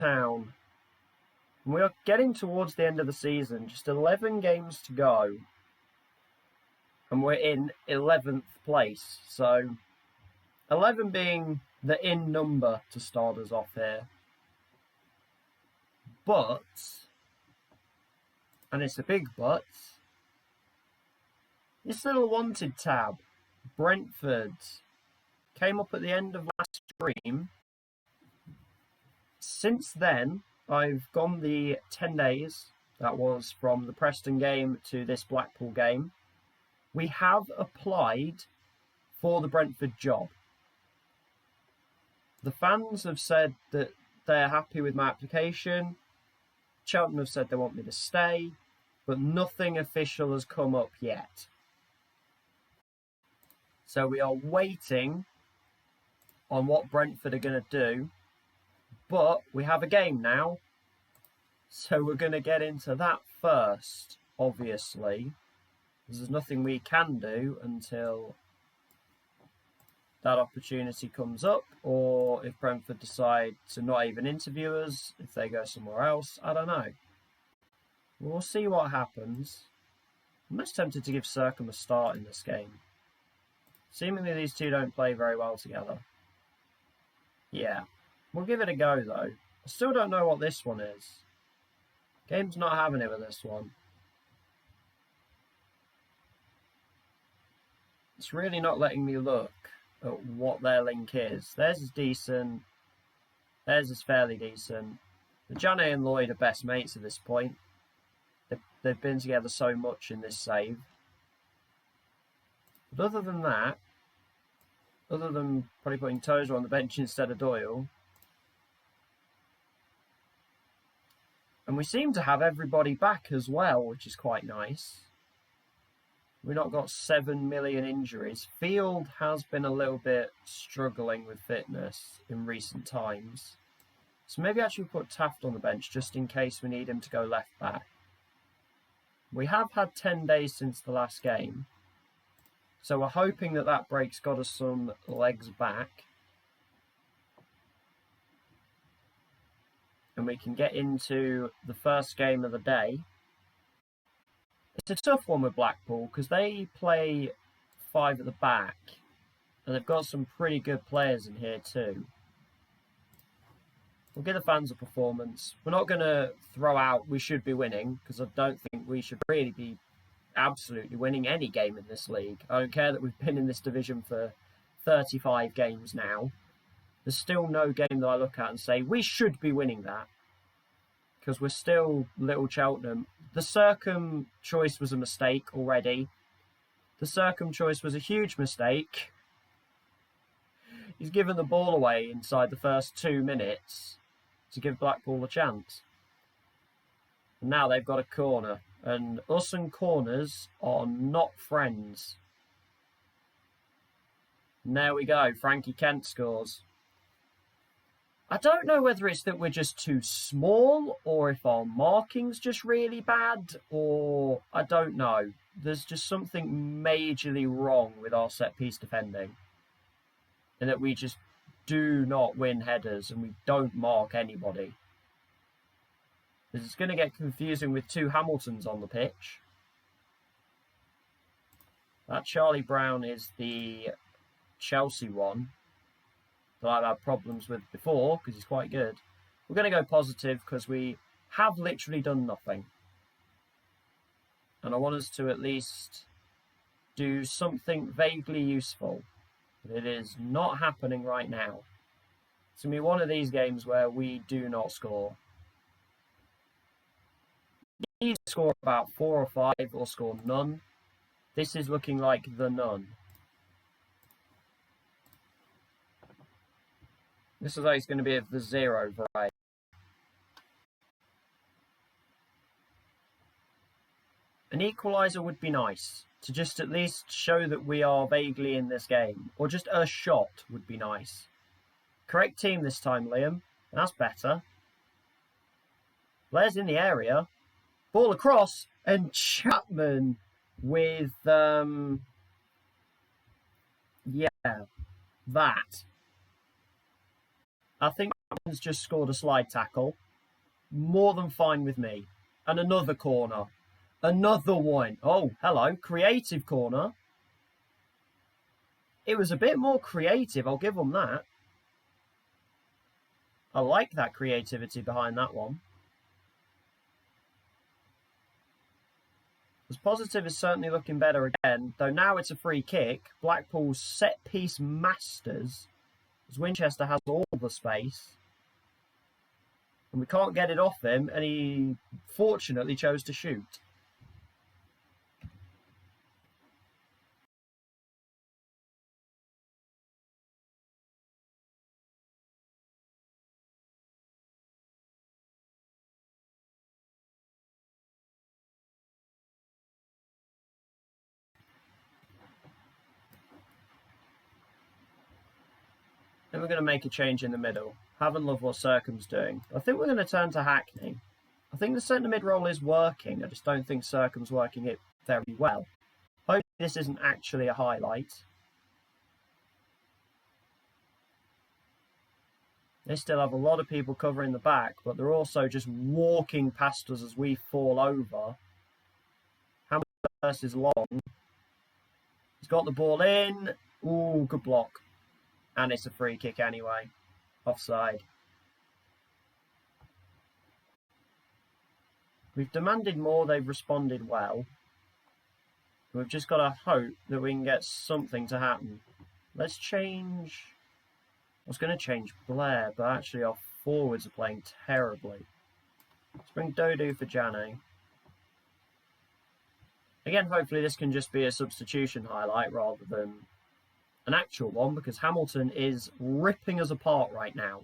town. And we are getting towards the end of the season, just 11 games to go. And we're in 11th place. So 11 being the in number to start us off here. But, and it's a big but, this little wanted tab, Brentford, came up at the end of last stream. Since then, I've gone the 10 days, that was from the Preston game to this Blackpool game. We have applied for the Brentford job. The fans have said that they're happy with my application. Cheltenham have said they want me to stay, but nothing official has come up yet. So we are waiting on what Brentford are going to do. But we have a game now. So we're going to get into that first, obviously. There's nothing we can do until that opportunity comes up. Or if Brentford decide to not even interview us, if they go somewhere else, I don't know. We'll see what happens. I'm most tempted to give Circum a start in this game. Seemingly these two don't play very well together. Yeah. We'll give it a go, though. I still don't know what this one is. Game's not having it with this one. It's really not letting me look at what their link is. Theirs is decent. Theirs is fairly decent. The Jane and Lloyd are best mates at this point. They've been together so much in this save. But other than that, other than probably putting Tozer on the bench instead of Doyle, and we seem to have everybody back as well, which is quite nice. We've not got 7 million injuries. Field has been a little bit struggling with fitness in recent times. So maybe actually put Taft on the bench just in case we need him to go left back. We have had 10 days since the last game. So we're hoping that that break's got us some legs back. And we can get into the first game of the day. It's a tough one with Blackpool because they play 5 at the back. And they've got some pretty good players in here too. We'll give the fans a performance. We're not going to throw out we should be winning because I don't think we should really be absolutely winning any game in this league. I don't care that we've been in this division for 35 games now. There's still no game that I look at and say, we should be winning that. Because we're still Little Cheltenham. The Circum choice was a mistake already. The Circum choice was a huge mistake. He's given the ball away inside the first 2 minutes to give Blackpool a chance. And now they've got a corner. And us and corners are not friends. And there we go. Frankie Kent scores. I don't know whether it's that we're just too small or if our marking's just really bad or I don't know. There's just something majorly wrong with our set-piece defending. And that we just do not win headers and we don't mark anybody. This is going to get confusing with 2 Hamiltons on the pitch. That Charlie Brown is the Chelsea one that I've had problems with before because he's quite good. We're going to go positive because we have literally done nothing. And I want us to at least do something vaguely useful. But it is not happening right now. It's going to be one of these games where we do not score. We need to score about 4 or 5 or score none. This is looking like the none. This is like it's going to be of the 0 variety. An equaliser would be nice, to just at least show that we are vaguely in this game. Or just a shot would be nice. Correct team this time, Liam. That's better. Blair's in the area. Ball across, and Chapman with, that. I think Hamilton's just scored a slide tackle. More than fine with me. And another corner. Another one. Oh, hello. Creative corner. It was a bit more creative, I'll give them that. I like that creativity behind that one. As Positive is certainly looking better again, though now it's a free kick. Blackpool's set-piece masters, as Winchester has all the space. And we can't get it off him, and he fortunately chose to shoot. Then we're going to make a change in the middle. Haven't loved what Circum's doing. I think we're going to turn to Hackney. I think the centre mid role is working. I just don't think Circum's working it very well. Hopefully this isn't actually a highlight. They still have a lot of people covering the back, but they're also just walking past us as we fall over. Hamilton versus Long. He's got the ball in. Ooh, good block. And it's a free kick anyway. Offside. We've demanded more, they've responded well. We've just got to hope that we can get something to happen. Let's change... I was going to change Blair, but actually our forwards are playing terribly. Let's bring Dodu for Jane. Again, hopefully this can just be a substitution highlight rather than an actual one, because Hamilton is ripping us apart right now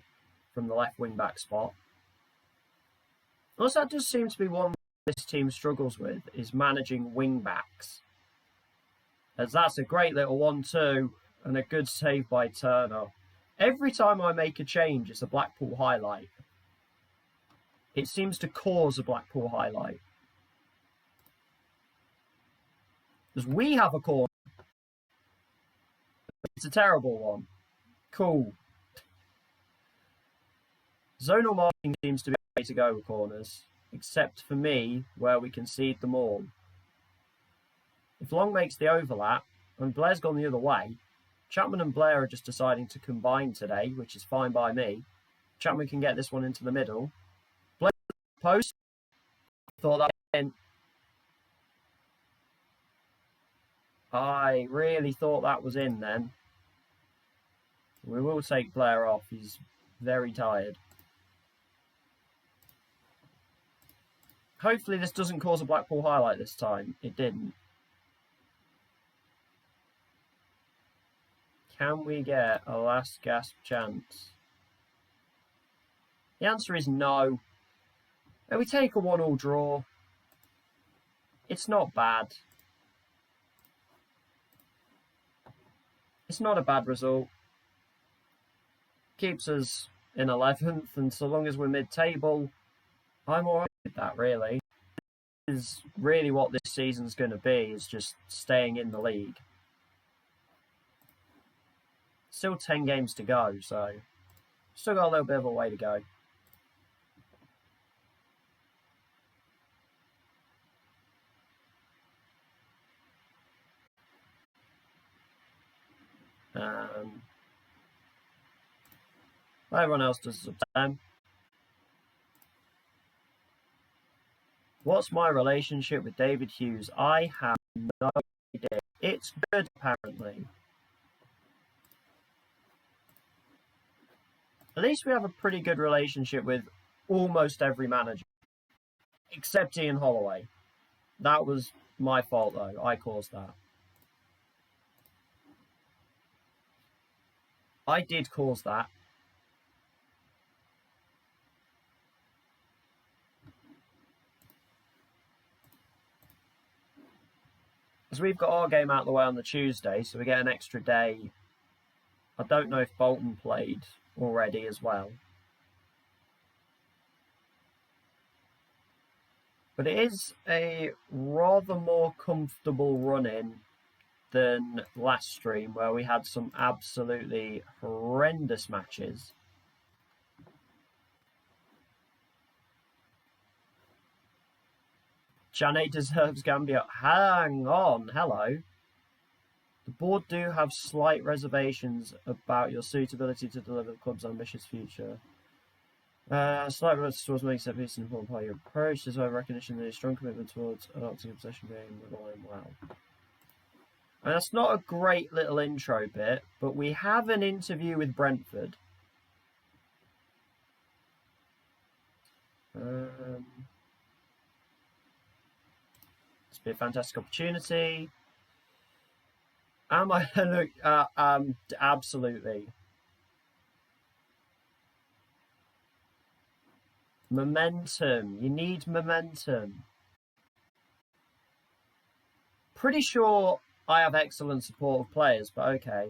from the left wing-back spot. Also, that does seem to be one this team struggles with, is managing wing-backs. As that's a great little 1-2 and a good save by Turner. Every time I make a change, it's a Blackpool highlight. It seems to cause a Blackpool highlight. Because we have a corner. It's a terrible one. Cool. Zonal marking seems to be the way to go with corners, except for me, where we concede them all. If Long makes the overlap, and Blair's gone the other way, Chapman and Blair are just deciding to combine today, which is fine by me. Chapman can get this one into the middle. Blair post. Thought that was in. I really thought that was in then. We will take Blair off. He's very tired. Hopefully this doesn't cause a Blackpool highlight this time. It didn't. Can we get a last gasp chance? The answer is no. And we take a 1-1 draw. It's not bad. It's not a bad result. Keeps us in 11th, and so long as we're mid-table, I'm alright with that, really. This is really what this season's going to be, is just staying in the league. Still 10 games to go, so still got a little bit of a way to go. Everyone else does the same. What's my relationship with David Hughes? I have no idea. It's good, apparently. At least we have a pretty good relationship with almost every manager. Except Ian Holloway. That was my fault, though. I caused that. I did cause that. Because we've got our game out of the way on the Tuesday, so we get an extra day. I don't know if Bolton played already as well. But it is a rather more comfortable run-in than last stream, where we had some absolutely horrendous matches. Janet deserves Gambia. Hang on, hello. The board do have slight reservations about your suitability to deliver the club's ambitious future. Slight reservations towards making set piece an important part of your approach. There's no recognition that a strong commitment towards adopting a possession game relying well. And that's not a great little intro bit, but we have an interview with Brentford. It's been a fantastic opportunity. Am I? Look, absolutely. Momentum. You need momentum. Pretty sure I have excellent support of players, but okay.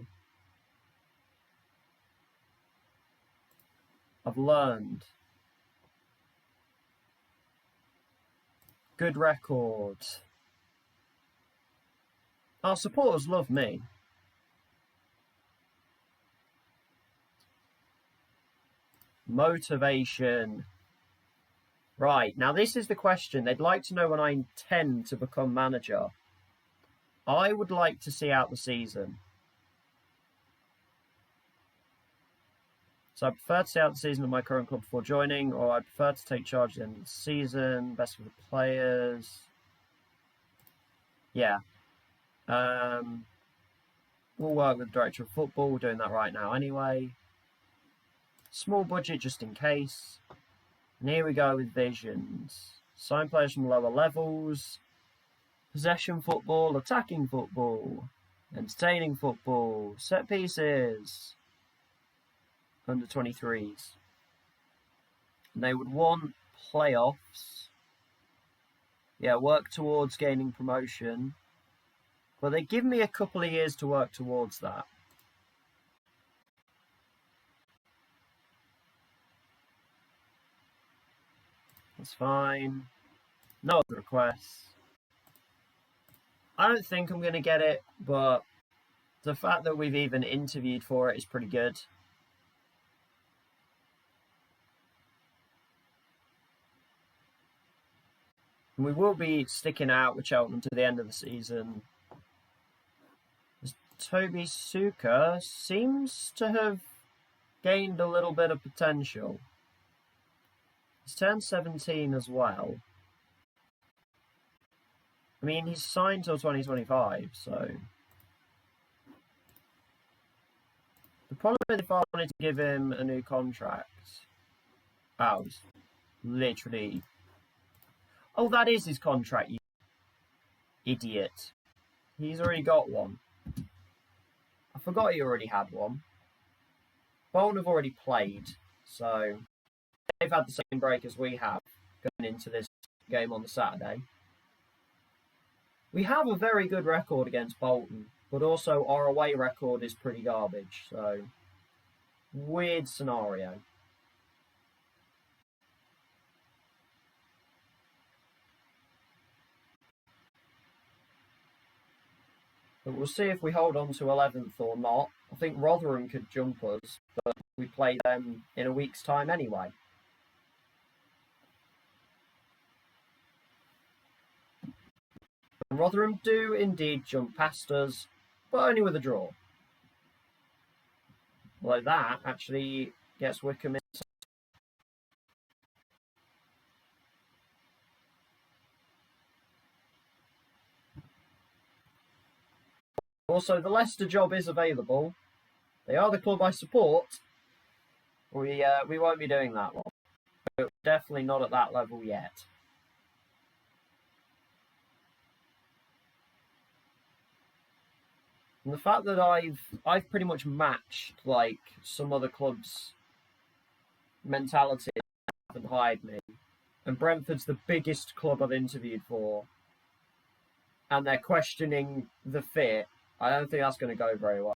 I've learned. Good record. Our supporters love me. Motivation. Right, now this is the question. They'd like to know when I intend to become manager. I would like to see out the season. So I prefer to see out the season of my current club before joining, or I prefer to take charge at the end of the season. Best for the players. Yeah. We'll work with the director of football. We're doing that right now anyway. Small budget just in case. And here we go with visions. Sign players from lower levels. Possession football, attacking football, entertaining football, set pieces. Under 23s. And they would want playoffs. Yeah, work towards gaining promotion. Well, they give me a couple of years to work towards that. That's fine. No other requests. I don't think I'm going to get it, but the fact that we've even interviewed for it is pretty good. And we will be sticking out with Cheltenham to the end of the season. Toby Suka seems to have gained a little bit of potential. He's turned 17 as well. I mean, he's signed till 2025, so... The problem is if I wanted to give him a new contract... Oh, he's literally... Oh, that is his contract, you idiot. He's already got one. I forgot he already had one. Bolton have already played, so they've had the same break as we have going into this game on the Saturday. We have a very good record against Bolton, but also our away record is pretty garbage, so weird scenario. But we'll see if we hold on to 11th or not. I think Rotherham could jump us, but we play them in a week's time anyway. And Rotherham do indeed jump past us, but only with a draw. Although that actually gets Wickham in. Also, the Leicester job is available. They are the club I support. We won't be doing that one. We're definitely not at that level yet. And the fact that I've pretty much matched like some other clubs' mentality haven't hired me. And Brentford's the biggest club I've interviewed for. And they're questioning the fit. I don't think that's going to go very well.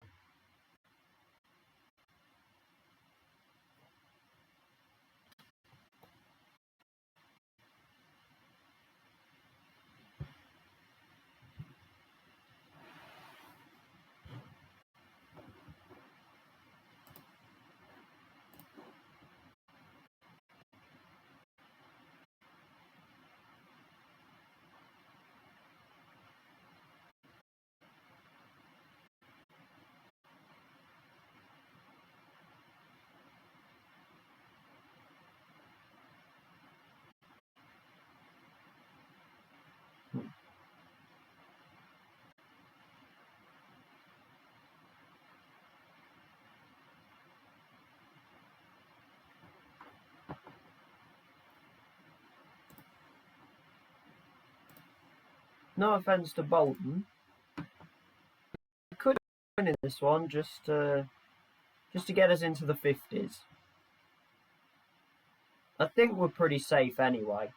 No offence to Bolton. We could win in this one just to get us into the 50s. I think we're pretty safe anyway.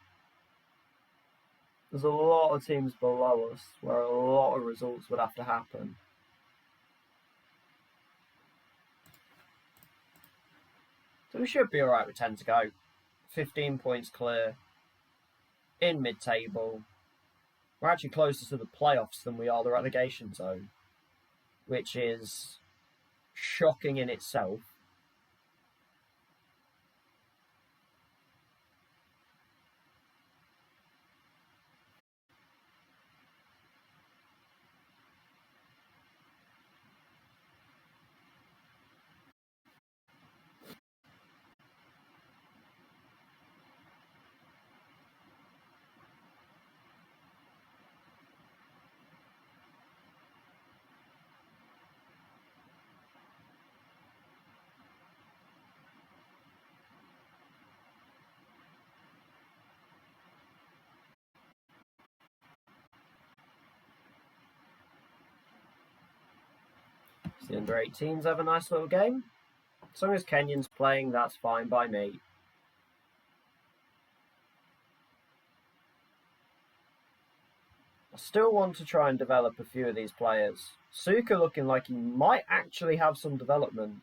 There's a lot of teams below us where a lot of results would have to happen. So we should be alright with 10 to go. 15 points clear. In mid-table. We're actually closer to the playoffs than we are the relegation zone, which is shocking in itself. The under-18s have a nice little game. As long as Kenyon's playing, that's fine by me. I still want to try and develop a few of these players. Suka looking like he might actually have some development.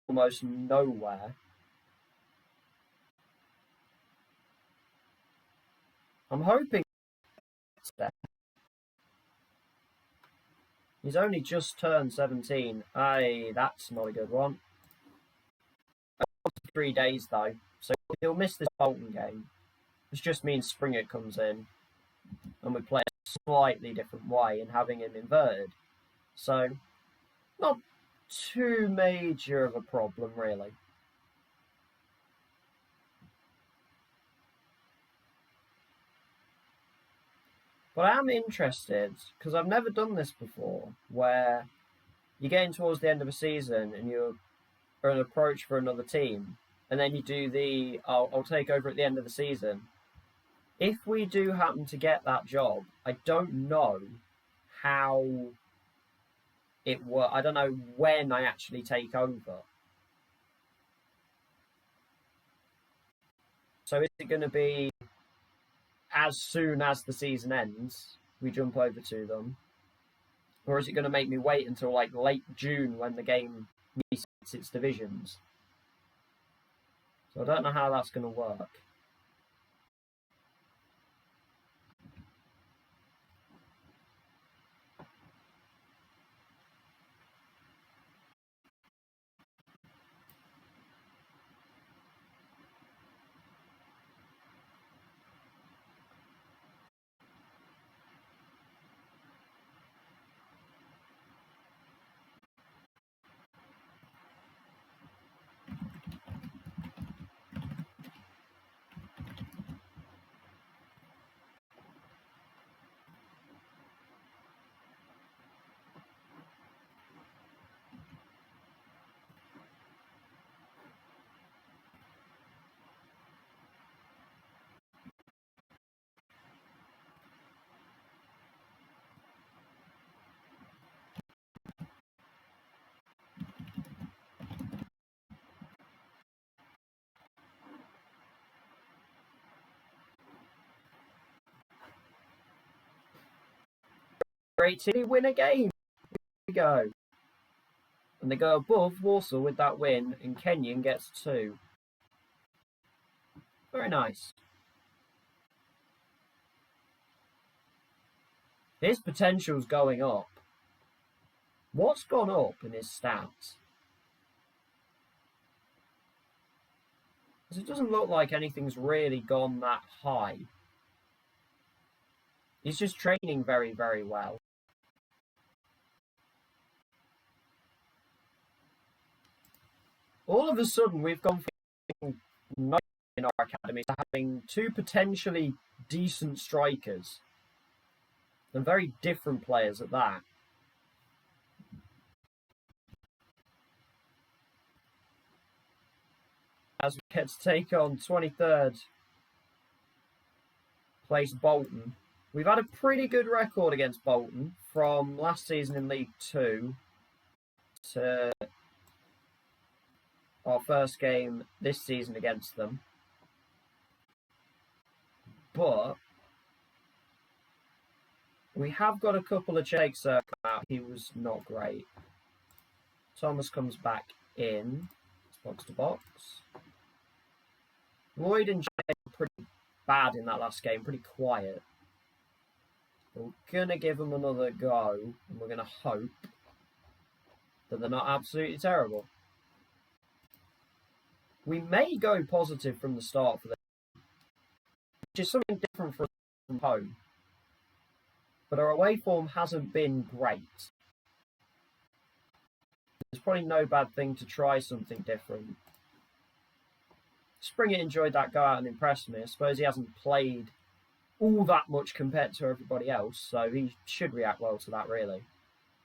Almost nowhere. I'm hoping he's only just turned 17. Aye, that's not a good one. 3 days though, so he'll miss this Bolton game. This just means Springer comes in and we play a slightly different way and having him inverted. So, not too major of a problem, really. But I am interested, because I've never done this before, where you're getting towards the end of a season and you're an approach for another team, and then you do the, I'll take over at the end of the season. If we do happen to get that job, I don't know how it works. I don't know when I actually take over. So is it going to be as soon as the season ends, we jump over to them? Or is it going to make me wait until like late June when the game resets its divisions? So I don't know how that's going to work. Great City win a game. Here we go. And they go above Warsaw with that win, and Kenyon gets 2. Very nice. His potential's going up. What's gone up in his stats? Because it doesn't look like anything's really gone that high. He's just training very, very well. All of a sudden, we've gone from in our academy to having 2 potentially decent strikers. And very different players at that. As we get to take on 23rd place Bolton. We've had a pretty good record against Bolton from last season in League 2 to our first game this season against them. But we have got a couple of shakes out. He was not great. Thomas comes back in. It's box to box. Lloyd and Jay were pretty bad in that last game, pretty quiet. But we're going to give them another go, and we're going to hope that they're not absolutely terrible. We may go positive from the start for them, which is something different from home. But our away form hasn't been great. It's probably no bad thing to try something different. Springer enjoyed that go out and impressed me. I suppose he hasn't played all that much compared to everybody else, so he should react well to that, really.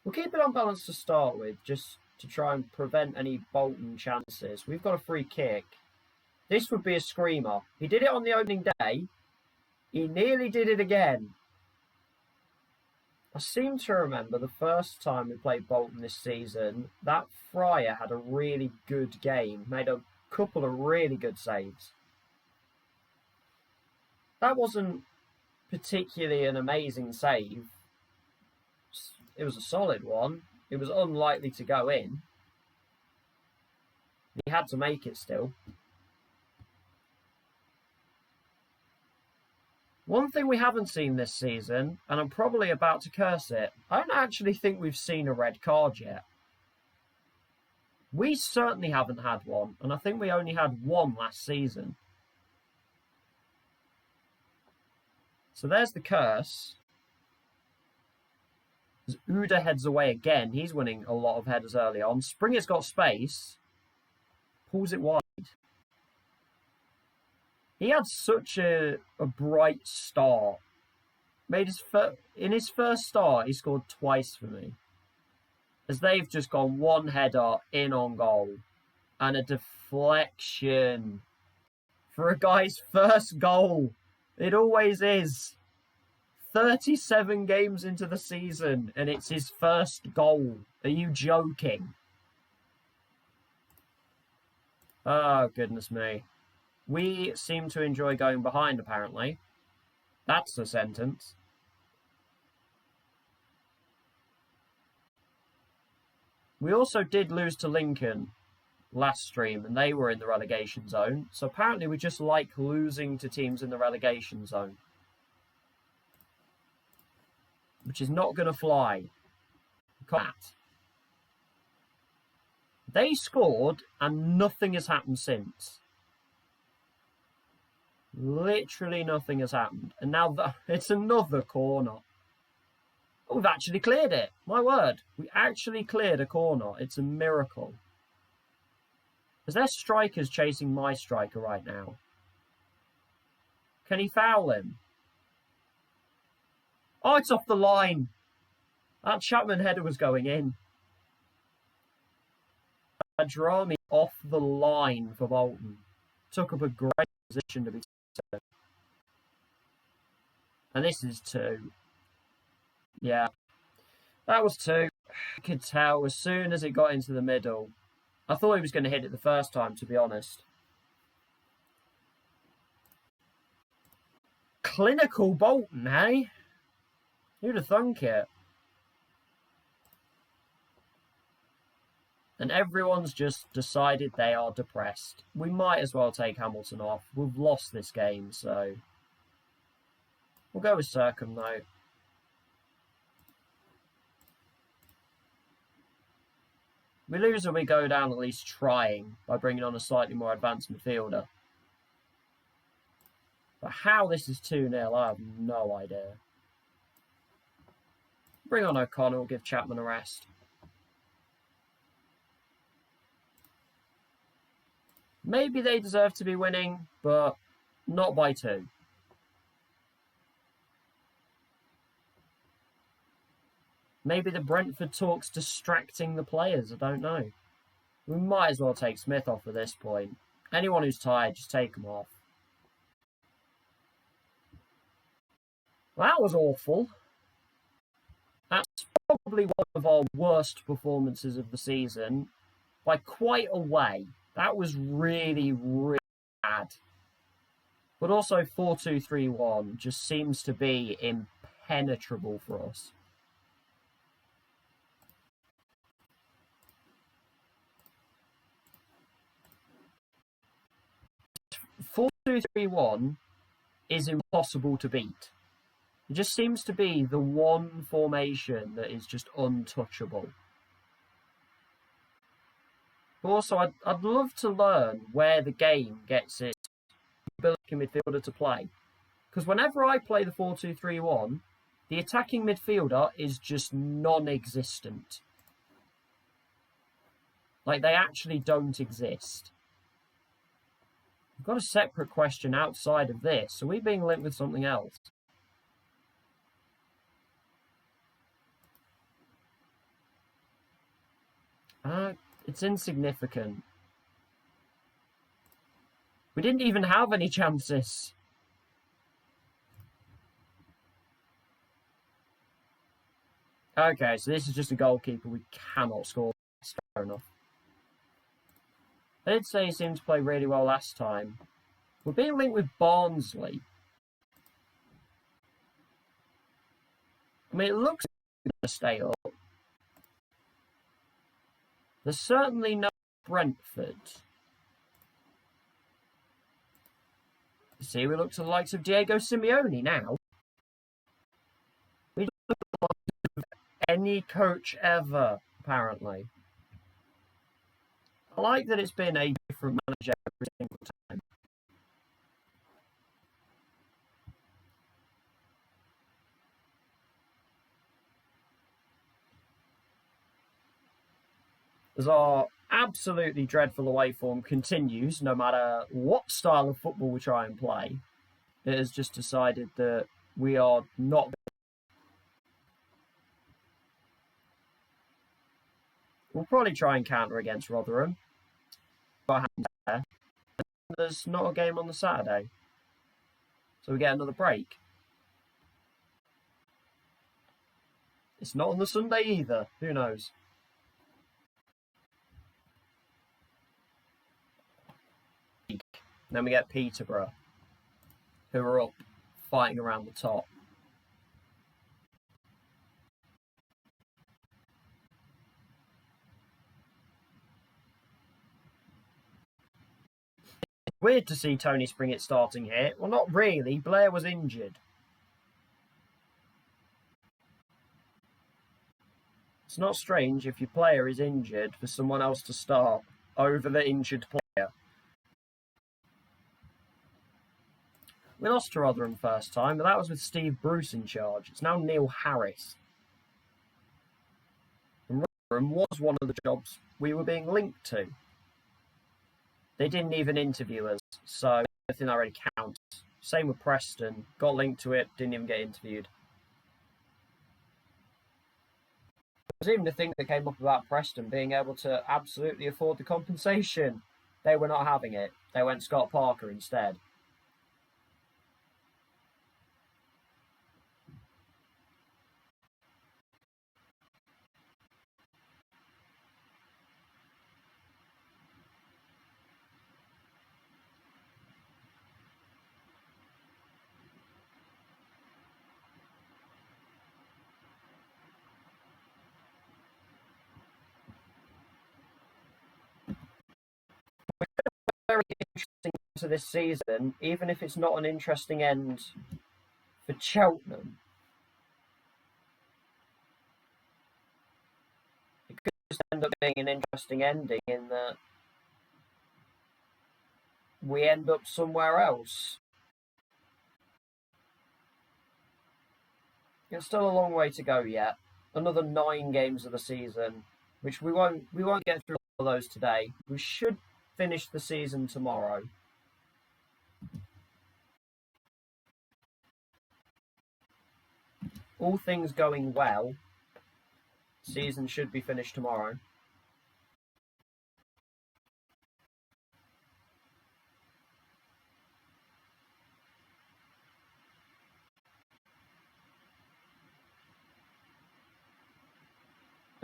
We'll keep it on balance to start with, just to try and prevent any Bolton chances. We've got a free kick. This would be a screamer. He did it on the opening day. He nearly did it again. I seem to remember the first time we played Bolton this season, that Fryer had a really good game, made a couple of really good saves. That wasn't particularly an amazing save. It was a solid one. It was unlikely to go in. He had to make it still. One thing we haven't seen this season, and I'm probably about to curse it, I don't actually think we've seen a red card yet. We certainly haven't had one, and I think we only had one last season. So there's the curse. As Uda heads away again, he's winning a lot of headers early on. Springer's got space. Pulls it wide. He had such a bright start. In his first start, he scored twice for me. As they've just gone one header in on goal. And a deflection. For a guy's first goal. It always is. 37 games into the season, and it's his first goal. Are you joking? Oh, goodness me. We seem to enjoy going behind, apparently. That's the sentence. We also did lose to Lincoln last stream, and they were in the relegation zone. So apparently we just like losing to teams in the relegation zone. Which is not going to fly. They scored, and nothing has happened since. Literally nothing has happened. And now it's another corner. Oh, we've actually cleared it. My word. We actually cleared a corner. It's a miracle. Is there strikers chasing my striker right now? Can he foul him? Oh, it's off the line. That Chapman header was going in. Adrami off the line for Bolton. Took up a great position to be two. And this is 2. Yeah. That was 2. I could tell as soon as it got into the middle. I thought he was going to hit it the first time, to be honest. Clinical Bolton, hey? Who'd have thunk it? And everyone's just decided they are depressed. We might as well take Hamilton off. We've lost this game, so... We'll go with Circum, though. We lose or we go down at least trying by bringing on a slightly more advanced midfielder. But how this is 2-0, I have no idea. Bring on O'Connell, give Chapman a rest. Maybe they deserve to be winning, but not by 2. Maybe the Brentford talk's distracting the players, I don't know. We might as well take Smith off at this point. Anyone who's tired, just take them off. That was awful. That's probably one of our worst performances of the season by quite a way. That was really, really bad. But also 4-2-3-1 just seems to be impenetrable for us. Four two three one is impossible to beat. It just seems to be the one formation that is just untouchable. But also, I'd love to learn where the game gets its ability midfielder to play. Because whenever I play the 4-2-3-1, the attacking midfielder is just non-existent. Like, they actually don't exist. We've got a separate question outside of this. Are we being linked with something else? It's insignificant. We didn't even have any chances. Okay, so this is just a goalkeeper. We cannot score. That's fair enough. I did say he seemed to play really well last time. We're being linked with Barnsley. I mean, it looks like we're going to stay up. There's certainly no Brentford. See, we look to the likes of Diego Simeone now. We don't look like any coach ever, apparently. I like that it's been a different manager every single time. As our absolutely dreadful away form continues, no matter what style of football we try and play, it has just decided that we are not. We'll probably try and counter against Rotherham. There's not a game on the Saturday, so we get another break. It's not on the Sunday either. Who knows? Then we get Peterborough, who are up fighting around the top. It's weird to see Tony Springett starting here. Well, not really. Blair was injured. It's not strange if your player is injured for someone else to start over the injured player. We lost to Rotherham first time, but that was with Steve Bruce in charge. It's now Neil Harris. And Rotherham was one of the jobs we were being linked to. They didn't even interview us, so I don't think that really counts. Same with Preston. Got linked to it, didn't even get interviewed. There was even the thing that came up about Preston being able to absolutely afford the compensation. They were not having it. They went Scott Parker instead. Very interesting to this season, even if it's not an interesting end for Cheltenham. It could just end up being an interesting ending in that we end up somewhere else. It's still a long way to go yet. Another 9 games of the season, which we won't get through all those today. We should finish the season tomorrow. All things going well, season should be finished tomorrow.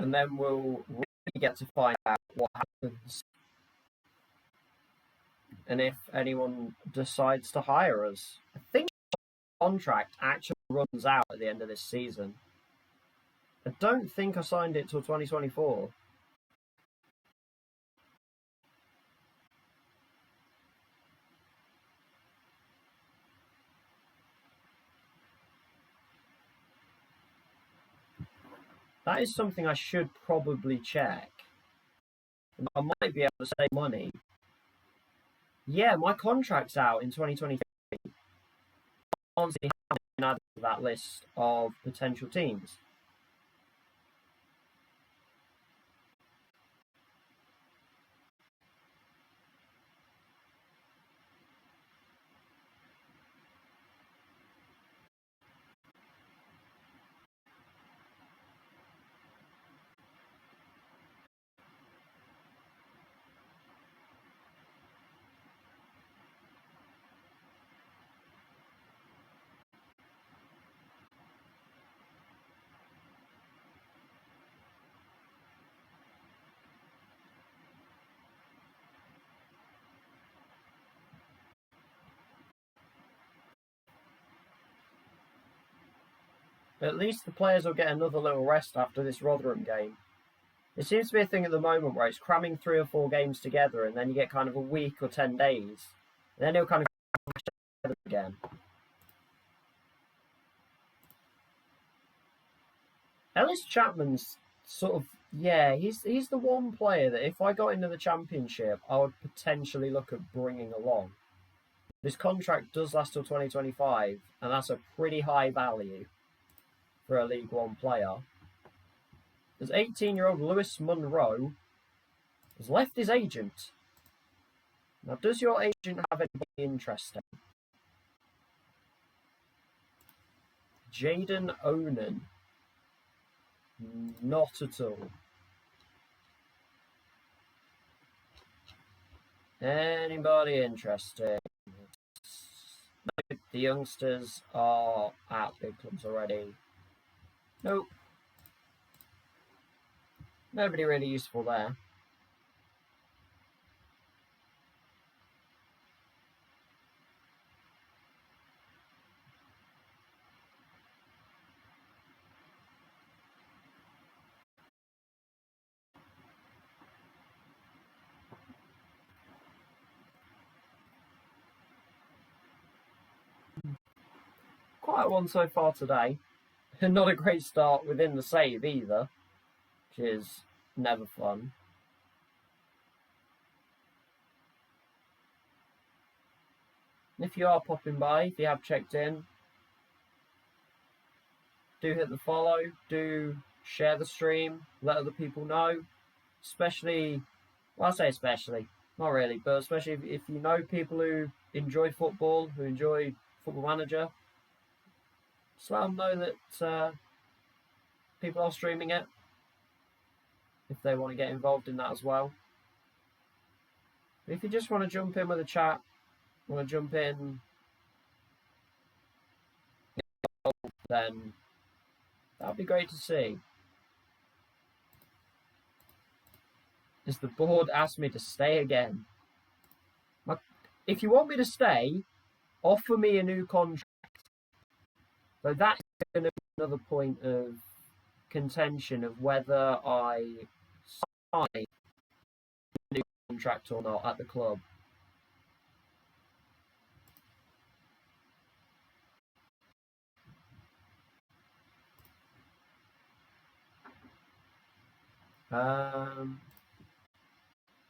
and then we'll really get to find out what happens and if anyone decides to hire us. I think the contract actually runs out at the end of this season. I don't think I signed it till 2024. That is something I should probably check. I might be able to save money. Yeah, my contract's out in 2023. I can't see how been added to that list of potential teams. At least the players will get another little rest after this Rotherham game. It seems to be a thing at the moment where it's cramming 3 or 4 games together and then you get kind of a week or 10 days. And then it'll kind of together again. Ellis Chapman's sort of, yeah, he's the one player that if I got into the Championship, I would potentially look at bringing along. This contract does last till 2025, and that's a pretty high value for a League One player. As 18-year-old Lewis Monroe has left his agent. Now, does your agent have anybody interesting? Jaden Onan. Not at all. Anybody interesting? No, the youngsters are at big clubs already. Nope. Nobody really useful there. Quite one so far today. Not a great start within the save either, which is never fun. If you are popping by, if you have checked in, do hit the follow, do share the stream, let other people know, especially, well, I say especially, not really, but especially if you know people who enjoy football, who enjoy Football Manager, just let them know that people are streaming it, if they want to get involved in that as well. But if you just want to jump in with a chat, want to jump in, then that'd be great to see. As the board asked me to stay again. If you want me to stay, offer me a new contract. So that's going to be another point of contention of whether I sign a new contract or not at the club.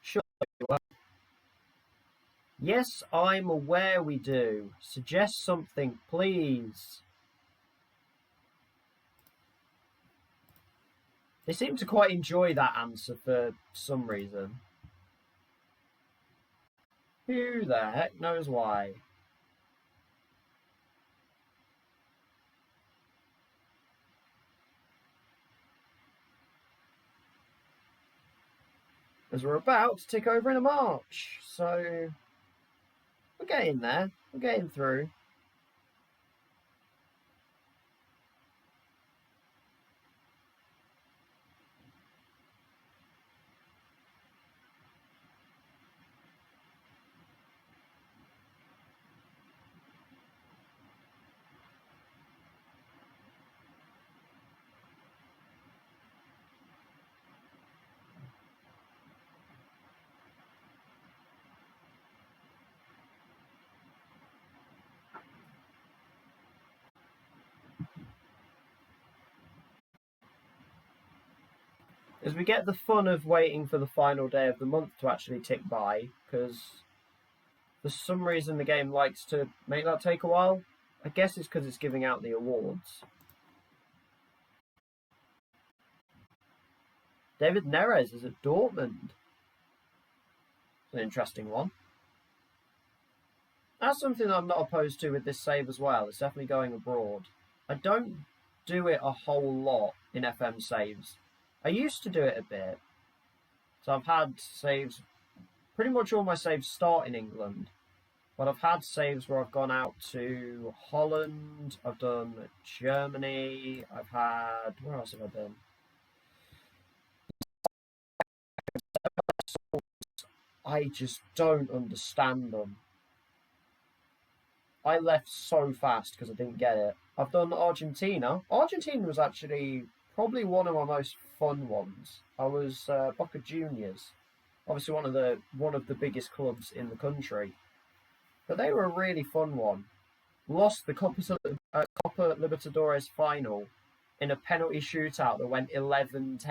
Sure. Yes, I'm aware we do. Suggest something, please. They seem to quite enjoy that answer for some reason. Who the heck knows why? As we're about to tick over into March, so we're getting there. We're getting through. Because we get the fun of waiting for the final day of the month to actually tick by, because for some reason the game likes to make that take a while. I guess it's because it's giving out the awards. David Neres is at Dortmund. It's an interesting one. That's something I'm not opposed to with this save as well. It's definitely going abroad. I don't do it a whole lot in FM saves. I used to do it a bit. So I've had saves, pretty much all my saves start in England. But I've had saves where I've gone out to Holland, I've done Germany, I've had, where else have I been? I just don't understand them. I left so fast because I didn't get it. I've done Argentina. Argentina was actually probably one of my most fun ones. I was Boca Juniors, obviously one of the biggest clubs in the country. But they were a really fun one. Lost the Copa Libertadores final in a penalty shootout that went 11-10.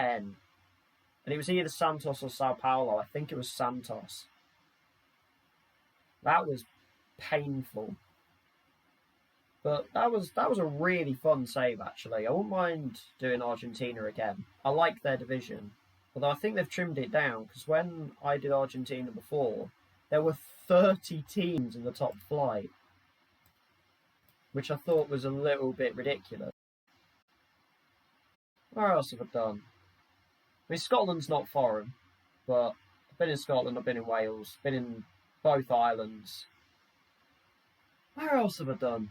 And it was either Santos or Sao Paulo. I think it was Santos. That was painful. But that was a really fun save, actually. I wouldn't mind doing Argentina again. I like their division. Although I think they've trimmed it down, because when I did Argentina before, there were 30 teams in the top flight, which I thought was a little bit ridiculous. Where else have I done? I mean, Scotland's not foreign, but I've been in Scotland, I've been in Wales, been in both islands. Where else have I done?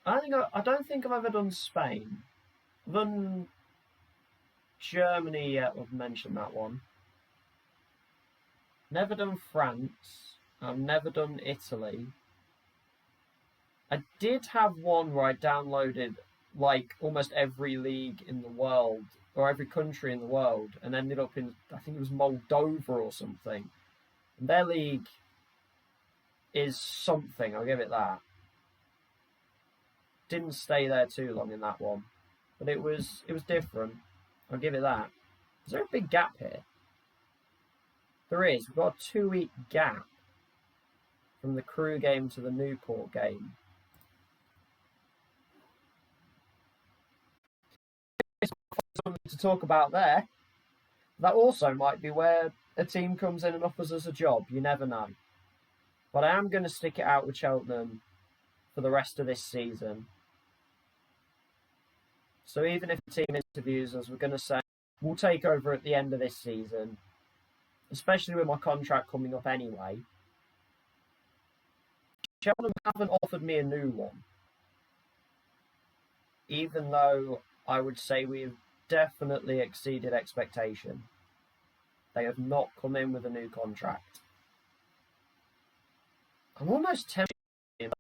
I don't think I've ever done Spain. I've done Germany yet, I've mentioned that one. Never done France. I've never done Italy. I did have one where I downloaded like almost every league in the world, or every country in the world, and ended up in, I think it was Moldova or something. And their league is something, I'll give it that. Didn't stay there too long in that one, but it was different. I'll give it that. Is there a big gap here? There is. We've got a 2-week gap from the Crew game to the Newport game. Something to talk about there. That also might be where a team comes in and offers us a job. You never know. But I am going to stick it out with Cheltenham for the rest of this season. So even if the team interviews us, we're going to say we'll take over at the end of this season, especially with my contract coming up anyway. Cheltenham haven't offered me a new one, even though I would say we've definitely exceeded expectation. They have not come in with a new contract. I'm almost tempted because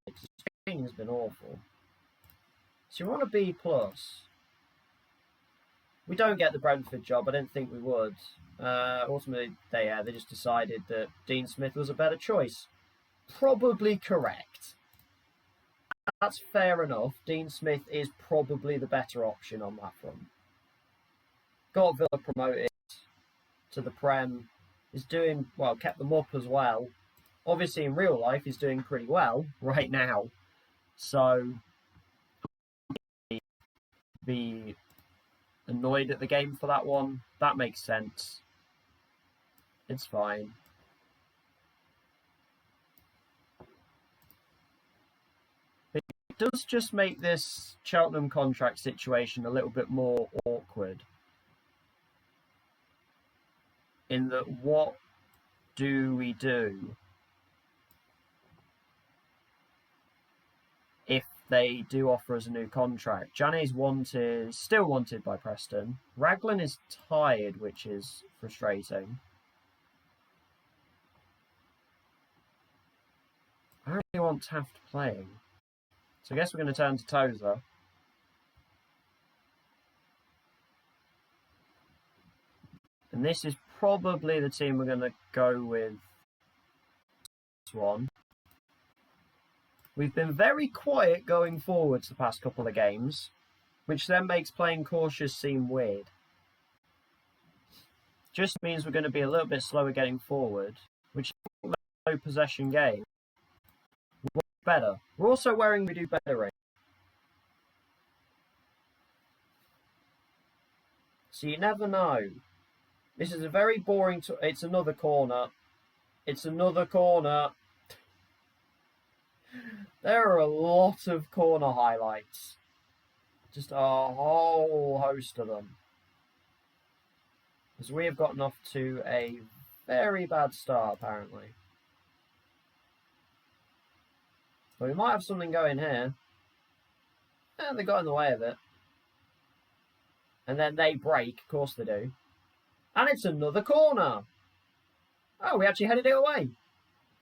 the training has been awful. So you want a B+. We don't get the Brentford job. I didn't think we would. Ultimately, they just decided that Dean Smith was a better choice. Probably correct. That's fair enough. Dean Smith is probably the better option on that front. Got Villa promoted to the Prem. Is doing well, kept them up as well. Obviously, in real life, he's doing pretty well right now. So, be annoyed at the game for that one. That makes sense. It's fine. It does just make this Cheltenham contract situation a little bit more awkward. In that, what do we do if they do offer us a new contract? Jane's still wanted by Preston. Raglan is tired, which is frustrating. I don't really want Taft playing. So I guess we're going to turn to Tozer. And this is probably the team we're going to go with. This one. We've been very quiet going forwards the past couple of games. which then makes playing cautious seem weird. Just means we're going to be a little bit slower getting forward, which makes a low possession game better. We're also wearing we do better rate. So you never know. This is a very boring... It's another corner. It's another corner. There are a lot of corner highlights. Just a whole host of them. Because we have gotten off to a very bad start, apparently. But we might have something going here. Yeah, they got in the way of it. And then they break. Of course they do. And it's another corner. Oh, we actually headed it away.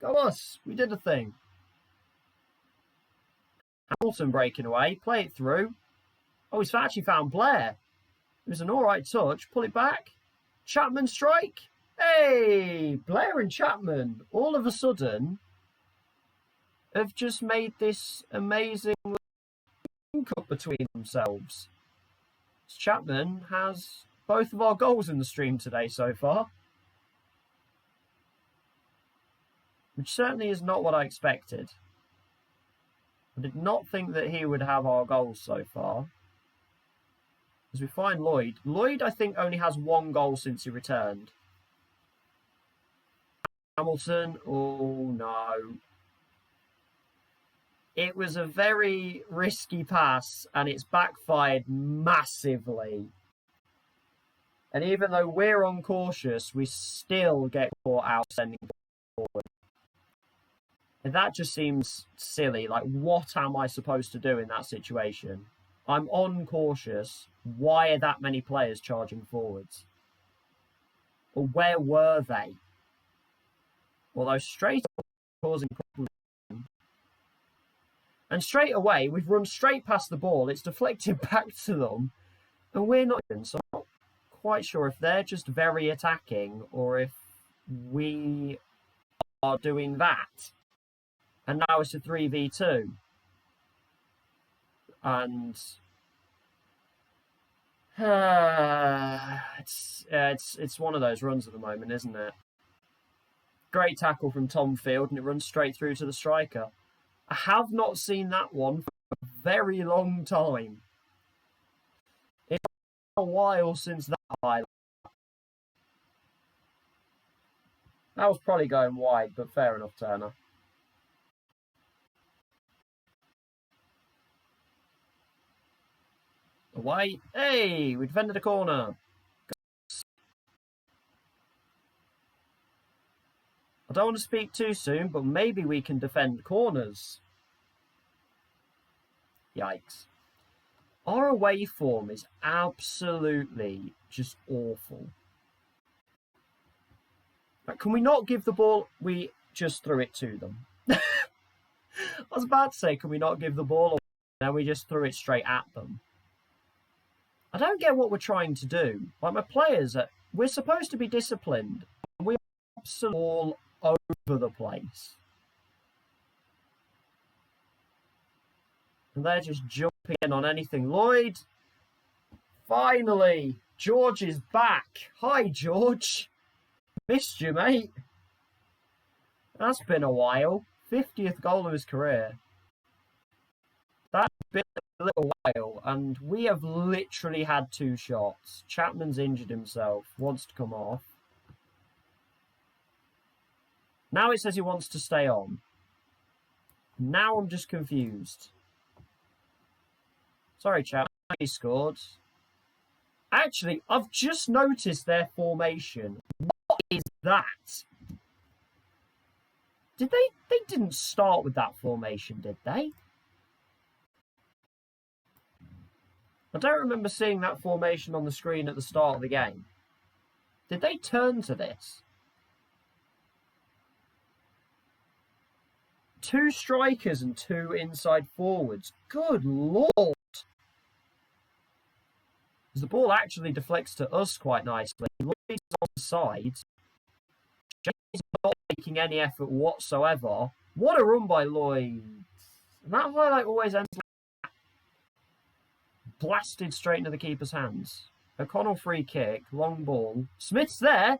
Go us. We did the thing. Hamilton breaking away. Play it through. Oh, he's actually found Blair. It was an alright touch. Pull it back. Chapman strike. Hey! Blair and Chapman, all of a sudden, have just made this amazing link-up between themselves. Chapman has both of our goals in the stream today so far. Which certainly is not what I expected. I did not think that he would have our goals so far. As we find Lloyd. Lloyd, I think, only has one goal since he returned. Hamilton, oh no. It was a very risky pass and it's backfired massively. And even though we're uncautious, we still get caught out sending forward. And that just seems silly. Like, what am I supposed to do in that situation? I'm uncautious. Why are that many players charging forwards? Or where were they? Although straight causing problems. And straight away, we've run straight past the ball. It's deflected back to them. And we're not even. So I'm not quite sure if they're just very attacking or if we are doing that. And now it's a 3v2. And it's one of those runs at the moment, isn't it? Great tackle from Tom Field, and it runs straight through to the striker. I have not seen that one for a very long time. It's been a while since that highlight. That was probably going wide, but fair enough, Turner. Away. Hey, we defended a corner. I don't want to speak too soon, but maybe we can defend corners. Yikes. Our away form is absolutely just awful. Like, can we not give the ball? We just threw it to them. I was about to say, can we not give the ball away? Then we just threw it straight at them. I don't get what we're trying to do. Like, my players, we're supposed to be disciplined. And we're absolutely all over the place. And they're just jumping in on anything. Lloyd, finally, George is back. Hi, George. Missed you, mate. That's been a while. 50th goal of his career. That's been a little while, and we have literally had 2 shots. Chapman's injured himself, wants to come off. Now it says he wants to stay on. Now I'm just confused. Sorry, Chapman, he scored. Actually, I've just noticed their formation. What is that? Did they didn't start with that formation, did they? I don't remember seeing that formation on the screen at the start of the game. Did they turn to this? 2 strikers and 2 inside forwards. Good lord. The ball actually deflects to us quite nicely. Lloyd's on the side. Jay's not making any effort whatsoever. What a run by Lloyd. And that highlight always ends like that. blasted straight into the keeper's hands. O'Connell free kick, long ball. Smith's there.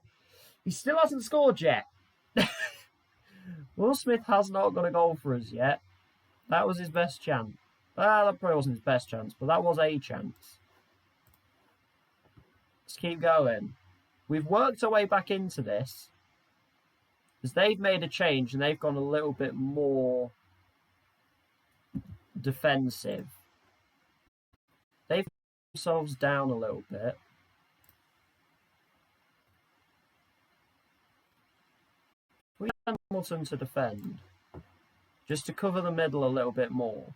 He still hasn't scored yet. Will Smith has not got a goal for us yet. That was his best chance. That probably wasn't his best chance, but that was a chance. Let's keep going. We've worked our way back into this, because they've made a change and they've gone a little bit more defensive. They've put themselves down a little bit. We need Hamilton to defend, just to cover the middle a little bit more,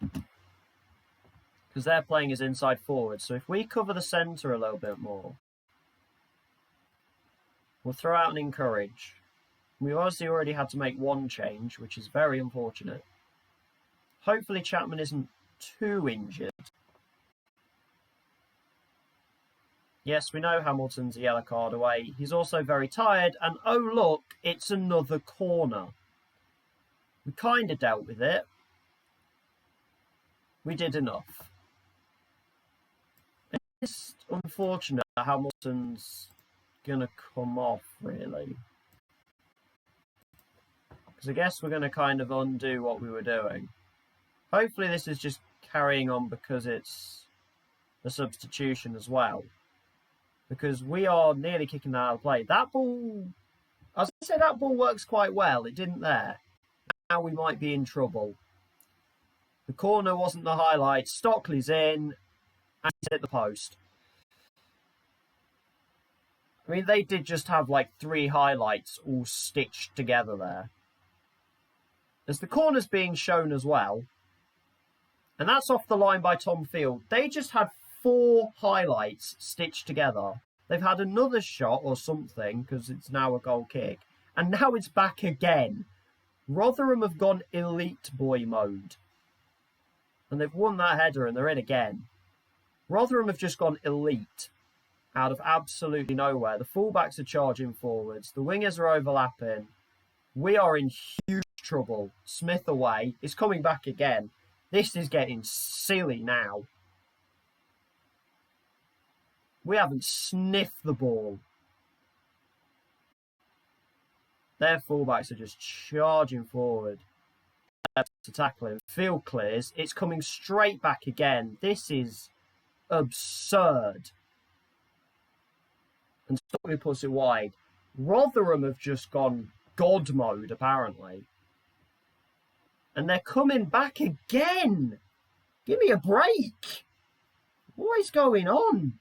because they're playing as inside forward. So if we cover the centre a little bit more, we'll throw out an encourage. We obviously already had to make one change, which is very unfortunate. Hopefully Chapman isn't too injured. Yes, we know Hamilton's a yellow card away. He's also very tired. And oh, look, it's another corner. We kind of dealt with it. We did enough. It's unfortunate that Hamilton's going to come off, really. Because I guess we're going to kind of undo what we were doing. Hopefully this is just carrying on because it's a substitution as well. Because we are nearly kicking that out of play. That ball, as I said, that ball works quite well. It didn't there. Now we might be in trouble. The corner wasn't the highlight. Stockley's in and he's hit the post. I mean, they did just have like 3 highlights all stitched together there. As the corner's being shown as well. And that's off the line by Tom Field. They just had 4 highlights stitched together. They've had another shot or something because it's now a goal kick. And now it's back again. Rotherham have gone elite boy mode. And they've won that header and they're in again. Rotherham have just gone elite out of absolutely nowhere. The fullbacks are charging forwards. The wingers are overlapping. We are in huge trouble. Smith away. It's coming back again. This is getting silly now. We haven't sniffed the ball. Their fullbacks are just charging forward to tackle him. Field clears. It's coming straight back again. This is absurd. And Stockley puts it wide. Rotherham have just gone God mode, apparently. And they're coming back again. Give me a break. What is going on?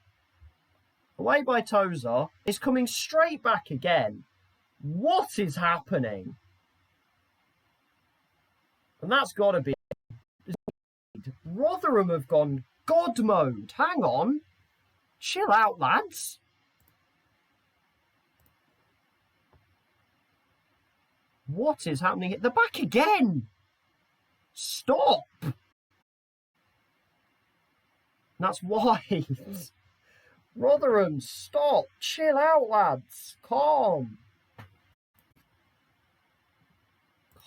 Away by Tozer. It's coming straight back again. What is happening? And that's got to be... Rotherham have gone God mode. Hang on. Chill out, lads. What is happening? They're back again. Stop. That's why. Rotherham, stop. Chill out, lads. Calm.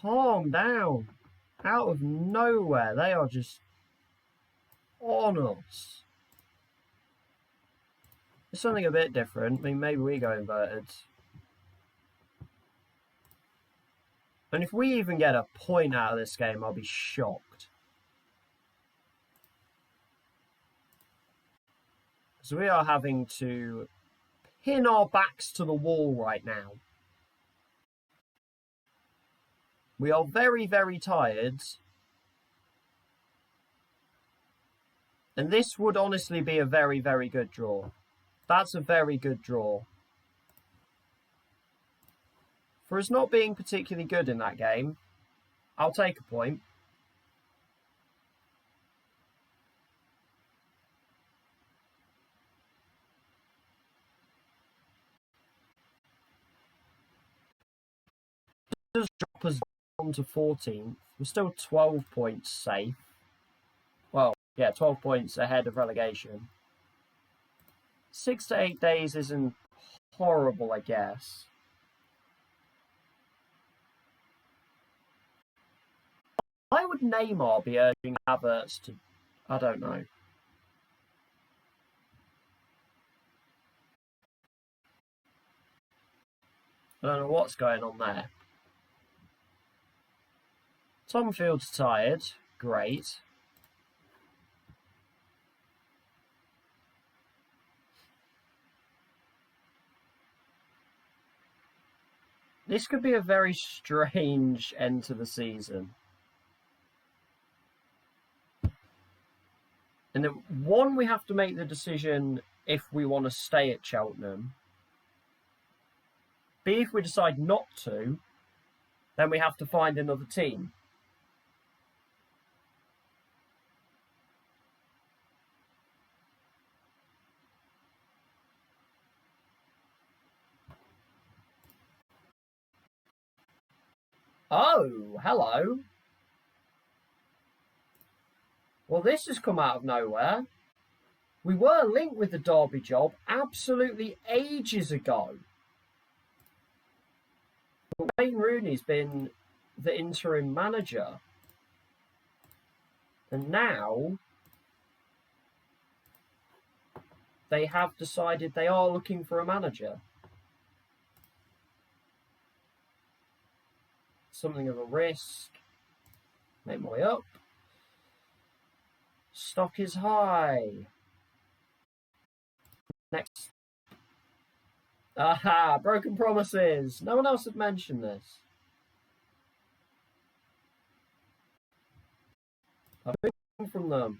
Calm down. Out of nowhere, they are just on us. It's something a bit different. I mean, maybe we go inverted. And if we even get a point out of this game, I'll be shocked. So we are having to pin our backs to the wall right now. We are very, very tired. And this would honestly be a very, very good draw. That's a very good draw. For us not being particularly good in that game, I'll take a point. It does drop us down to 14th. We're still 12 points safe. Well, yeah, 12 points ahead of relegation. 6 to 8 days isn't horrible, I guess. Why would Neymar be urging Havertz to... I don't know. I don't know what's going on there. Tom Field's tired. Great. This could be a very strange end to the season. And then, one, we have to make the decision if we want to stay at Cheltenham. B, if we decide not to, then we have to find another team. Oh, hello. Well, this has come out of nowhere. We were linked with the Derby job absolutely ages ago. But Wayne Rooney's been the interim manager. And now they have decided they are looking for a manager. Something of a risk. Make my way up. Stock is high. Next. Aha, broken promises. No one else had mentioned this. I've been from them.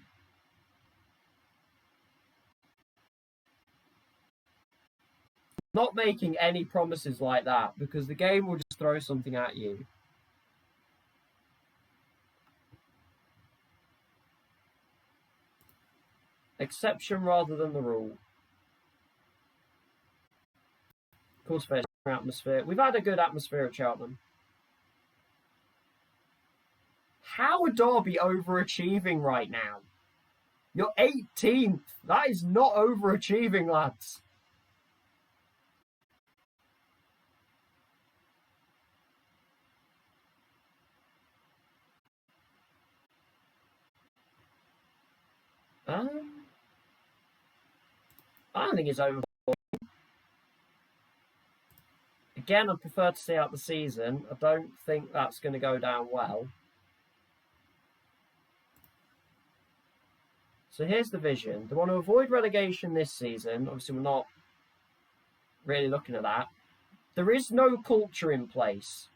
Not making any promises like that because the game will just throw something at you. Exception rather than the rule. Of course, there's atmosphere. We've had a good atmosphere at Cheltenham. How are Derby overachieving right now? You're 18th. That is not overachieving, lads. I don't think it's over. Again, I prefer to see out the season. I don't think that's going to go down well. So here's the vision. They want to avoid relegation this season. Obviously, we're not really looking at that. There is no culture in place.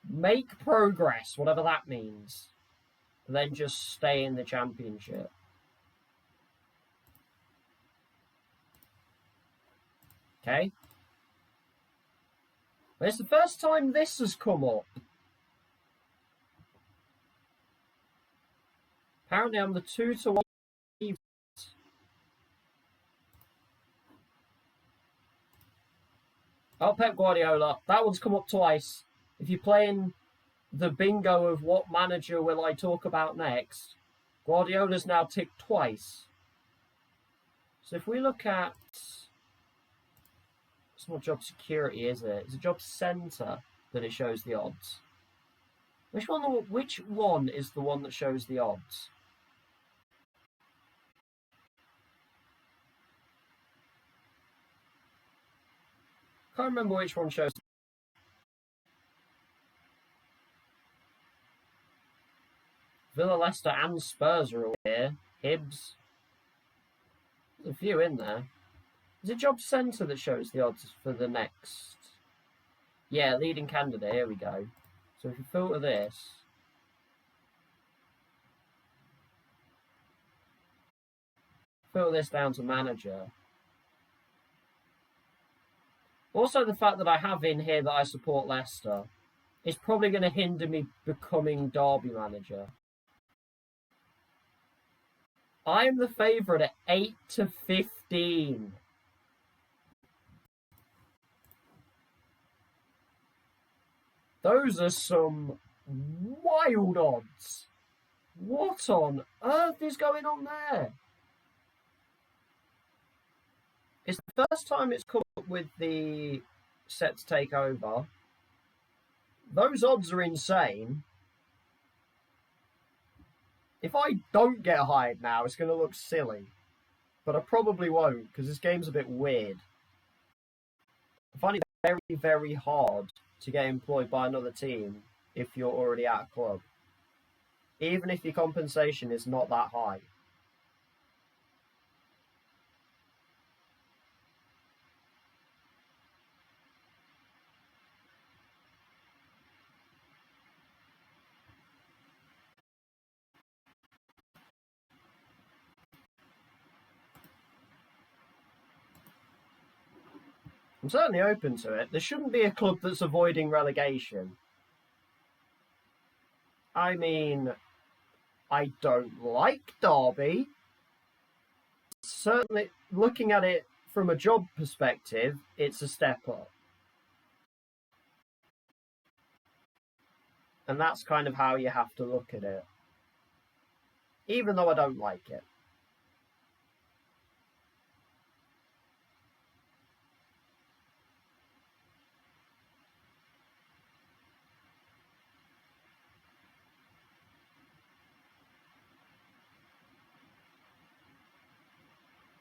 Make progress, whatever that means. And then just stay in the Championship. Okay. Well, it's the first time this has come up. Apparently, I'm the 2-1. Oh, Pep Guardiola. That one's come up twice. If you're playing the bingo of what manager will I talk about next, Guardiola's now ticked twice. So if we look at... It's not job security, is it? It's a job centre that it shows the odds. Which one is the one that shows the odds? Can't remember which one shows. Villa, Leicester and Spurs are all here. Hibs. There's a few in there. Is it Job Centre that shows the odds for the next? Yeah, leading candidate. Here we go. So if you filter this. Filter this down to manager. Also, the fact that I have in here that I support Leicester is probably going to hinder me becoming Derby manager. I am the favourite at 8-15. Those are some wild odds. What on earth is going on there? It's the first time it's come up with the set to take over. Those odds are insane. If I don't get hired now, it's going to look silly. But I probably won't, because this game's a bit weird. I find it very, very hard to get employed by another team if you're already at a club. Even if your compensation is not that high. I'm certainly open to it. There shouldn't be a club that's avoiding relegation. I mean, I don't like Derby. Certainly, looking at it from a job perspective, it's a step up. And that's kind of how you have to look at it. Even though I don't like it.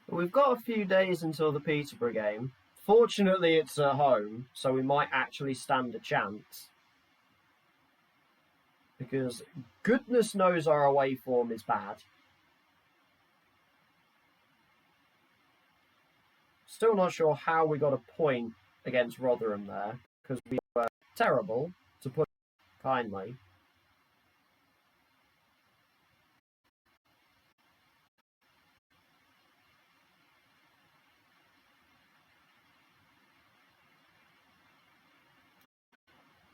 We've got a few days until the Peterborough game. Fortunately, it's at home, so we might actually stand a chance. Because goodness knows our away form is bad. Still not sure how we got a point against Rotherham there, because we were terrible, to put it kindly.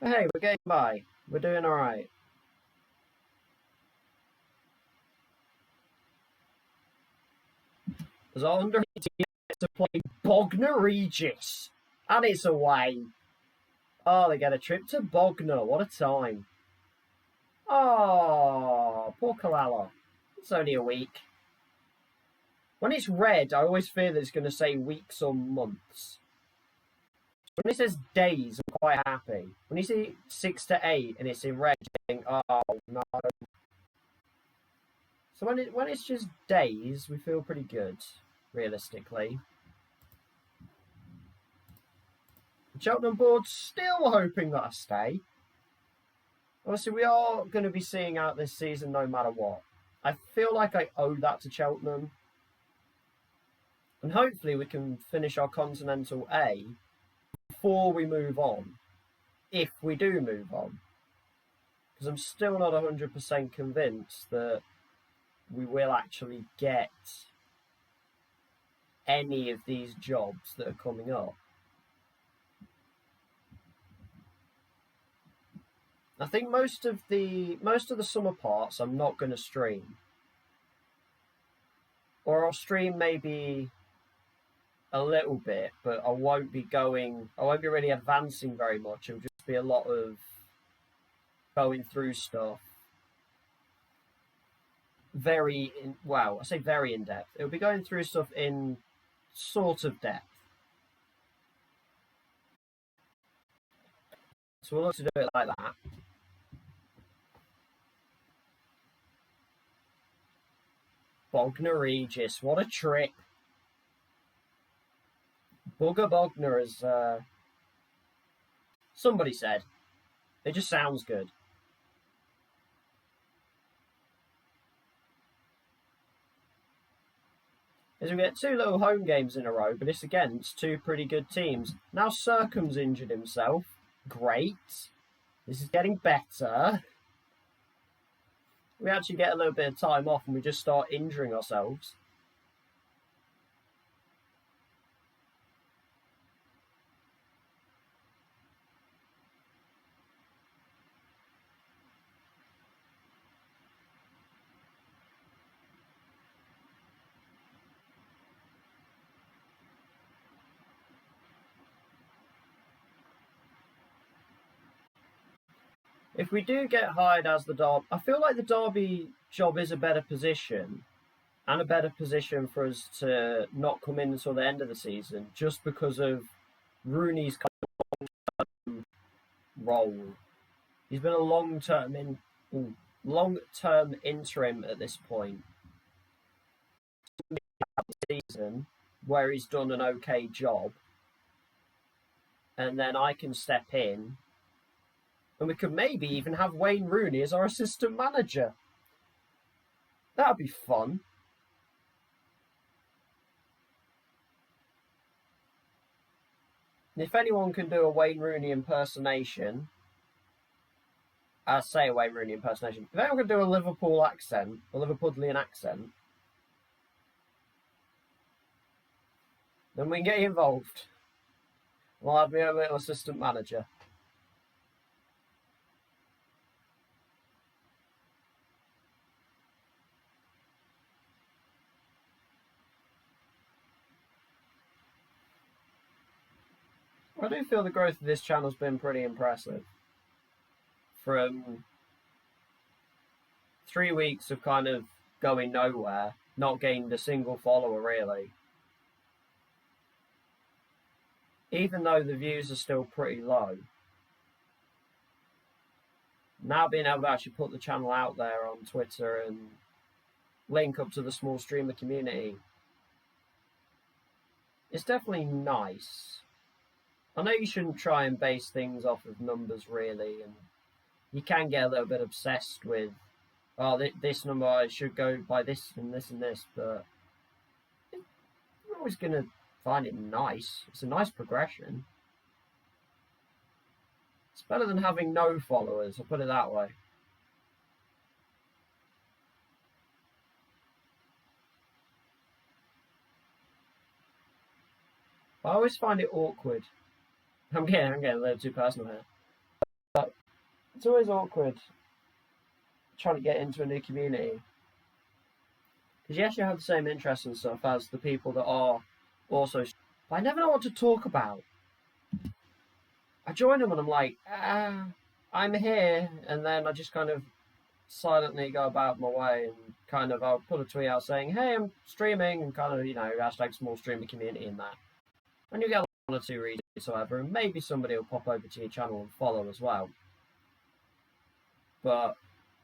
But hey, we're getting by. We're doing alright. As our under 18 to play Bognor Regis. And it's away. Oh, they get a trip to Bognor. What a time. Oh, poor Kalala. It's only a week. When it's red, I always fear that it's going to say weeks or months. When it says days, I'm quite happy. When you see 6 to 8 and it's in red, you think, oh, no. So when it's just days, we feel pretty good, realistically. The Cheltenham board's still hoping that I stay. Obviously, we are going to be seeing out this season no matter what. I feel like I owe that to Cheltenham. And hopefully we can finish our Continental A before we move on. If we do move on. Because I'm still not 100% convinced that we will actually get any of these jobs that are coming up. I think most of the summer parts I'm not going to stream. Or I'll stream maybe a little bit, but I won't be really advancing very much. It'll just be a lot of going through stuff. I say very in depth. It'll be going through stuff in sort of depth. So we'll look to do it like that. Bognor Regis, what a trip. Bugger Bognor, as somebody said. It just sounds good. As we get 2 little home games in a row, but it's against 2 pretty good teams. Now Circum's injured himself. Great. This is getting better. We actually get a little bit of time off and we just start injuring ourselves. If we do get hired as the Derby, I feel like the Derby job is a better position and a better position for us to not come in until the end of the season just because of Rooney's kind of role. He's been a long-term in... Ooh, long-term interim at this point. Season where he's done an okay job, and then I can step in, and we could maybe even have Wayne Rooney as our assistant manager. That'd be fun. And if anyone can do a Wayne Rooney impersonation, I say a Wayne Rooney impersonation. If anyone can do a Liverpool accent, a Liverpudlian accent, then we can get involved. We'll have me a little assistant manager. I do feel the growth of this channel's been pretty impressive. From 3 weeks of kind of going nowhere, not gained a single follower really. Even though the views are still pretty low. Now being able to actually put the channel out there on Twitter and link up to the small streamer community, it's definitely nice. I know you shouldn't try and base things off of numbers really, and you can get a little bit obsessed with, oh, this number I should go by this and this and this, but you're always going to find it nice. It's a nice progression. It's better than having no followers, I'll put it that way. I always find it awkward. I'm getting a little too personal here. But it's always awkward trying to get into a new community. Because yes, you have the same interests and stuff as the people that are also... But I never know what to talk about. I join them and I'm like, I'm here. And then I just kind of silently go about my way and kind of I'll put a tweet out saying, hey, I'm streaming, and kind of, you know, hashtag small streamer community in that. And you get one or two readers whatsoever, and maybe somebody will pop over to your channel and follow as well. But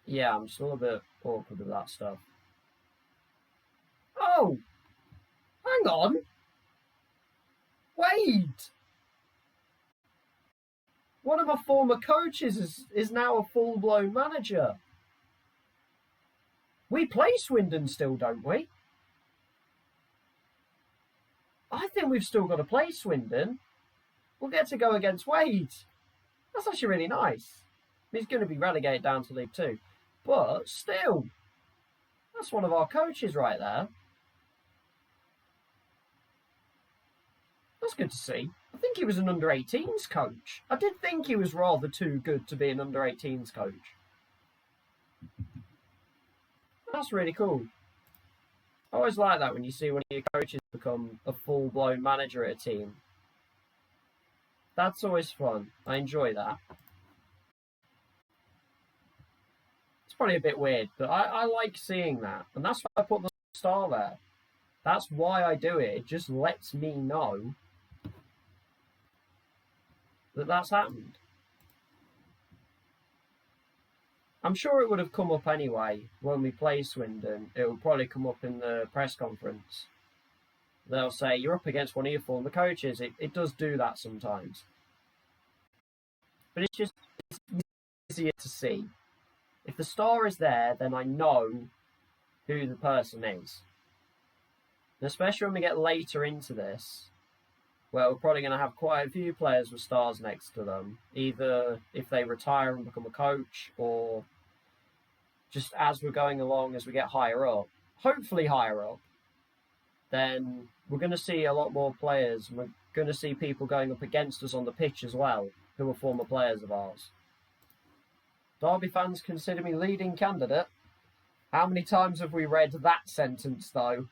yeah, I'm just a little bit awkward with that stuff. Oh, hang on. Wait. One of my former coaches is now a full-blown manager. We play Swindon still, don't we? I think we've still got to play Swindon. We'll get to go against Wade. That's actually really nice. He's going to be relegated down to League 2. But still, that's one of our coaches right there. That's good to see. I think he was an under-18s coach. I did think he was rather too good to be an under-18s coach. That's really cool. I always like that when you see one of your coaches become a full-blown manager at a team. That's always fun. I enjoy that. It's probably a bit weird, but I like seeing that. And that's why I put the star there. That's why I do it. It just lets me know that that's happened. I'm sure it would have come up anyway when we play Swindon. It will probably come up in the press conference. They'll say, you're up against one of your former coaches. It does do that sometimes. But it's easier to see. If the star is there, then I know who the person is. And especially when we get later into this, well, we're probably going to have quite a few players with stars next to them, either if they retire and become a coach, or just as we're going along, as we get higher up, hopefully higher up, then we're going to see a lot more players, and we're going to see people going up against us on the pitch as well, who are former players of ours. Derby fans consider me leading candidate. How many times have we read that sentence, though?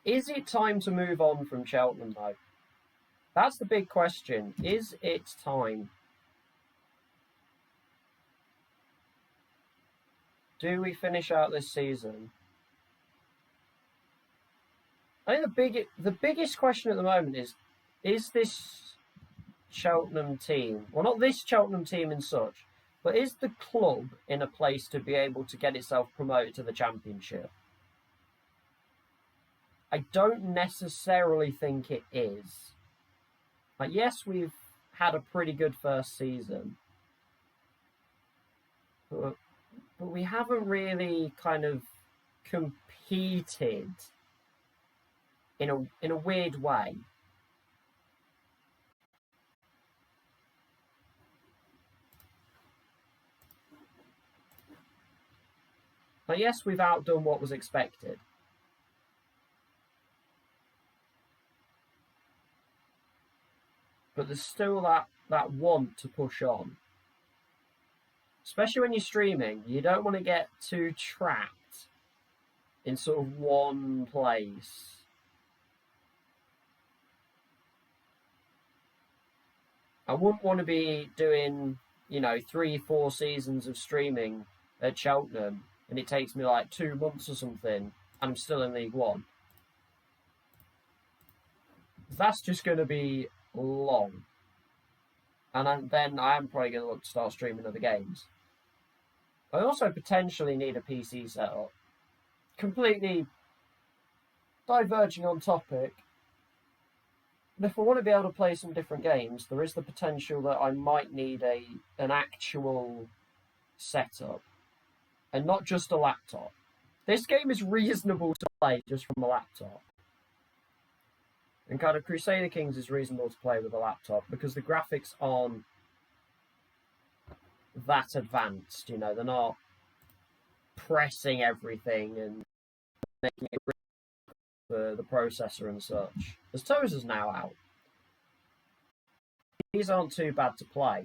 Is it time to move on from Cheltenham, though? That's the big question. Is it time? Do we finish out this season I think the biggest question at the moment is this Cheltenham team, well, not this Cheltenham team in such, but is the club in a place to be able to get itself promoted to the Championship? I don't necessarily think it is. Like, yes, we've had a pretty good first season, but we haven't really kind of competed in a weird way. Like, yes, we've outdone what was expected. But there's still that want to push on. Especially when you're streaming, you don't want to get too trapped in sort of one place. I wouldn't want to be doing, 3-4 seasons of streaming at Cheltenham and it takes me like 2 months or something and I'm still in League One. That's just going to be long. And then I am probably going to look to start streaming other games. I also potentially need a PC setup. Completely diverging on topic. But if I want to be able to play some different games, there is the potential that I might need an actual setup. And not just a laptop. This game is reasonable to play just from a laptop. And kind of Crusader Kings is reasonable to play with a laptop because the graphics aren't that advanced. They're not pressing everything and making it for the processor and such. As Toza's now out. These aren't too bad to play.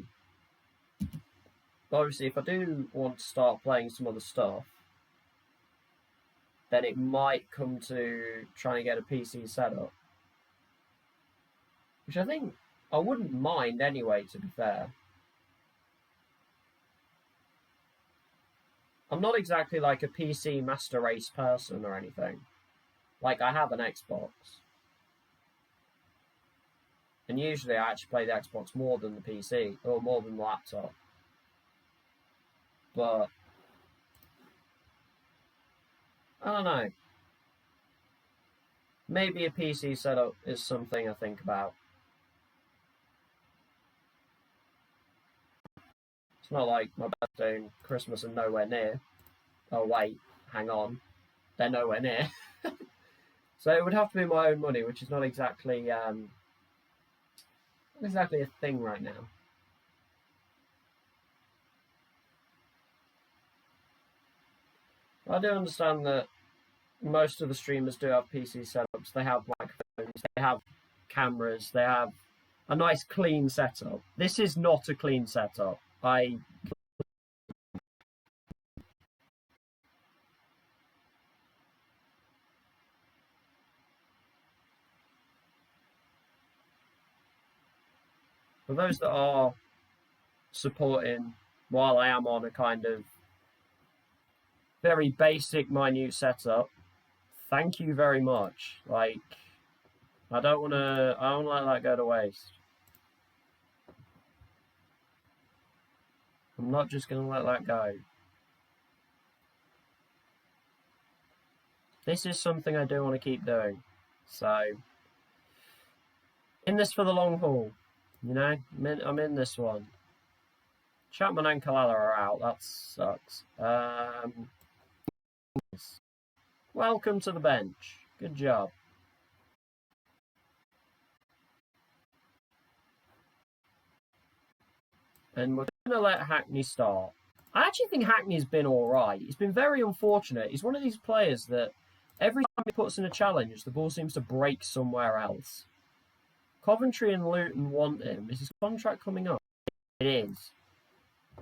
But obviously, if I do want to start playing some other stuff, then it might come to trying to get a PC setup. Which I think I wouldn't mind anyway, to be fair. I'm not exactly like a PC master race person or anything. Like, I have an Xbox. And usually I actually play the Xbox more than the PC, or more than the laptop. But I don't know. Maybe a PC setup is something I think about. It's not like my birthday and Christmas are nowhere near. Oh, wait, hang on. They're nowhere near. So it would have to be my own money, which is not exactly a thing right now. I do understand that most of the streamers do have PC setups. They have microphones, they have cameras, they have a nice clean setup. This is not a clean setup. For those that are supporting while I am on a kind of very basic, minute setup, thank you very much. Like, I don't let that go to waste. I'm not just going to let that go. This is something I do want to keep doing. So, in this for the long haul. I'm in this one. Chapman and Kalala are out. That sucks. Welcome to the bench. Good job. And we're going to let Hackney start. I actually think Hackney's been all right. He's been very unfortunate. He's one of these players that every time he puts in a challenge, the ball seems to break somewhere else. Coventry and Luton want him. Is his contract coming up? It is.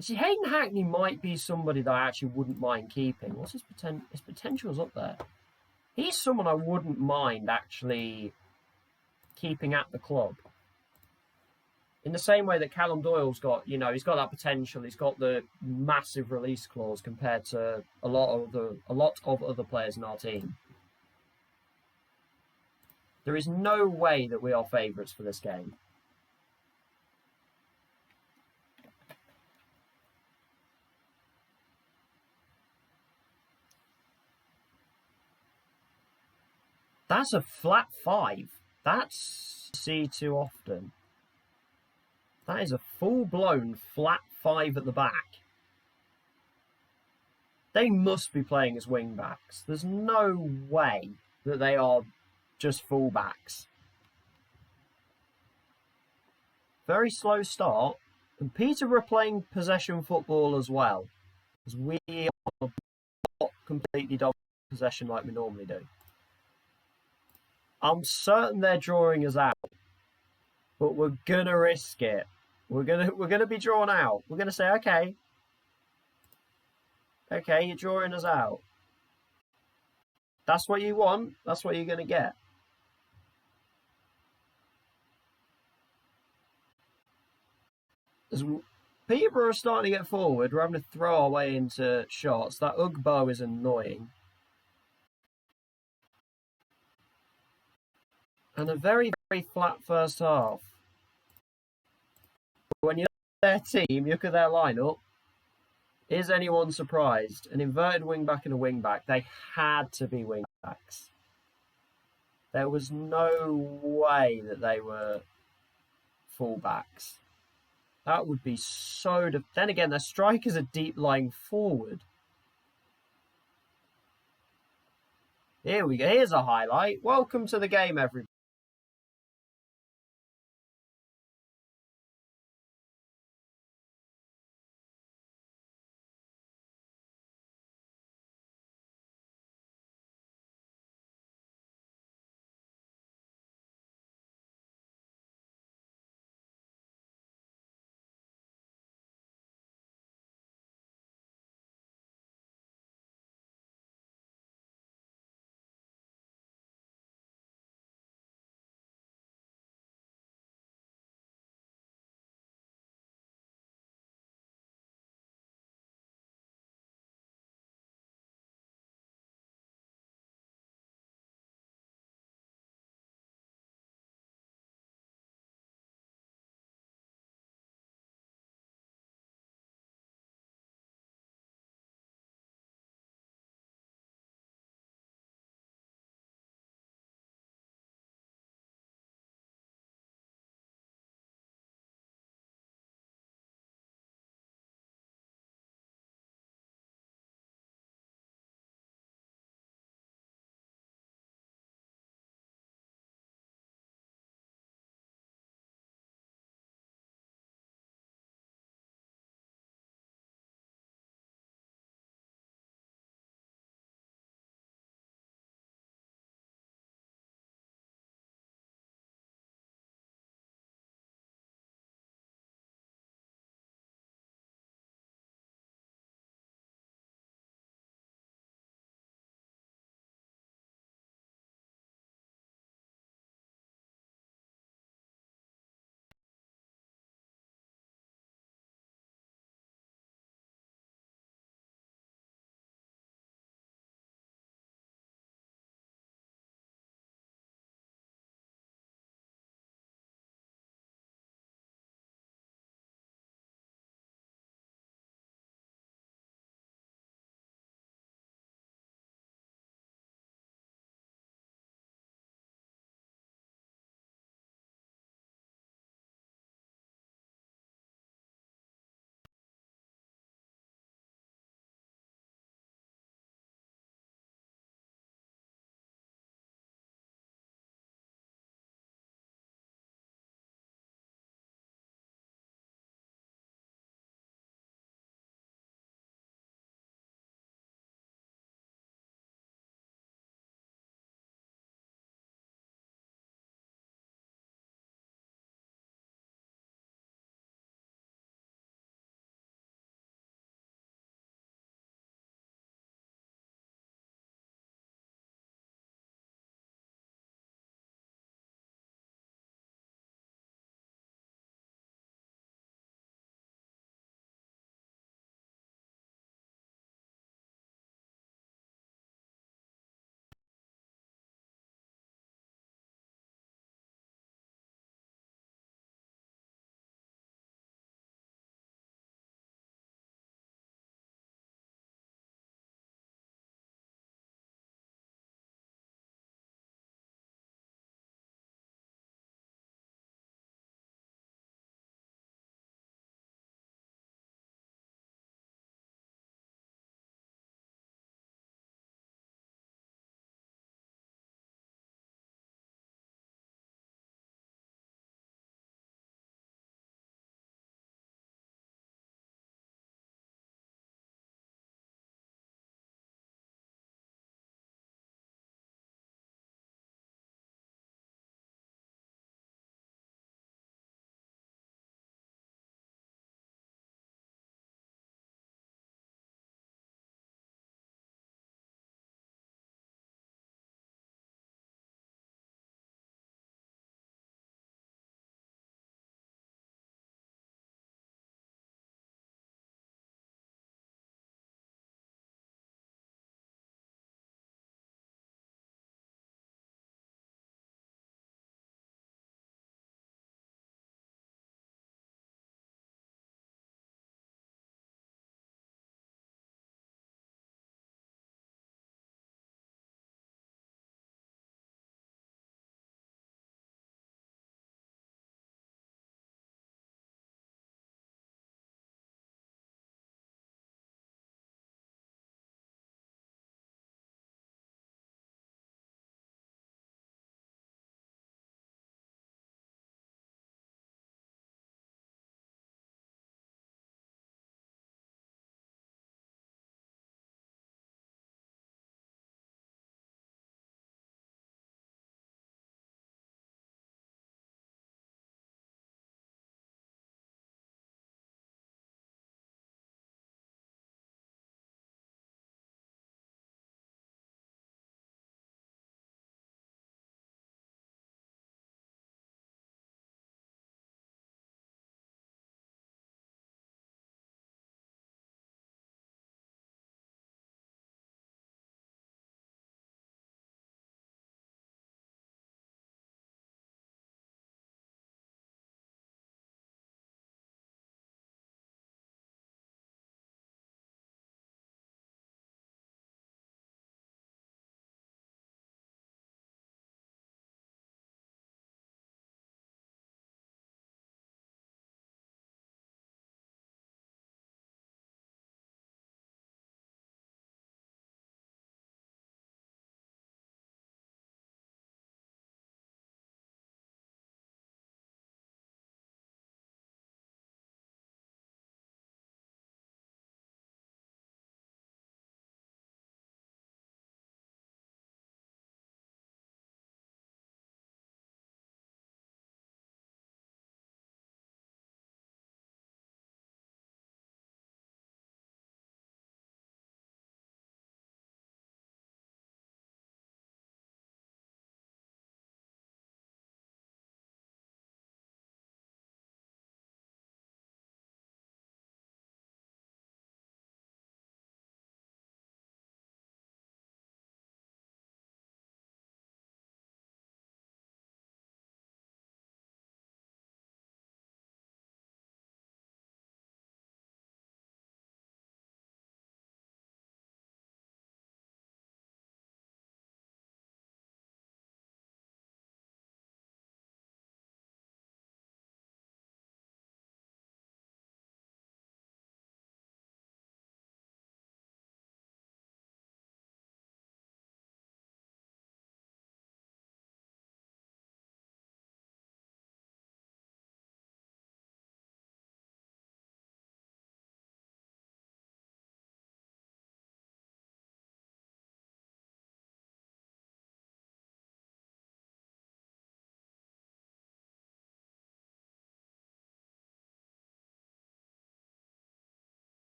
See, Hayden Hackney might be somebody that I actually wouldn't mind keeping. What's his potential? His potential's up there. He's someone I wouldn't mind actually keeping at the club. In the same way that Callum Doyle's got, he's got that potential. He's got the massive release clause compared to a lot of other players in our team. There is no way that we are favourites for this game. That's a flat 5. That's see too often. That is a full-blown flat 5 at the back. They must be playing as wing-backs. There's no way that they are just full-backs. Very slow start. And Peterborough are playing possession football as well. Because we are not completely dominant possession like we normally do. I'm certain they're drawing us out, but we're gonna risk it. We're gonna be drawn out. We're gonna say, okay, you're drawing us out. That's what you want. That's what you're gonna get. As Peterborough are starting to get forward, we're having to throw our way into shots. That Ugbo is annoying. And a very, very flat first half. When you look at their team, you look at their lineup, is anyone surprised? An inverted wing-back and a wing-back. They had to be wing-backs. There was no way that they were full-backs. That would be so... Then again, their strikers are deep lying forward. Here we go. Here's a highlight. Welcome to the game, everybody.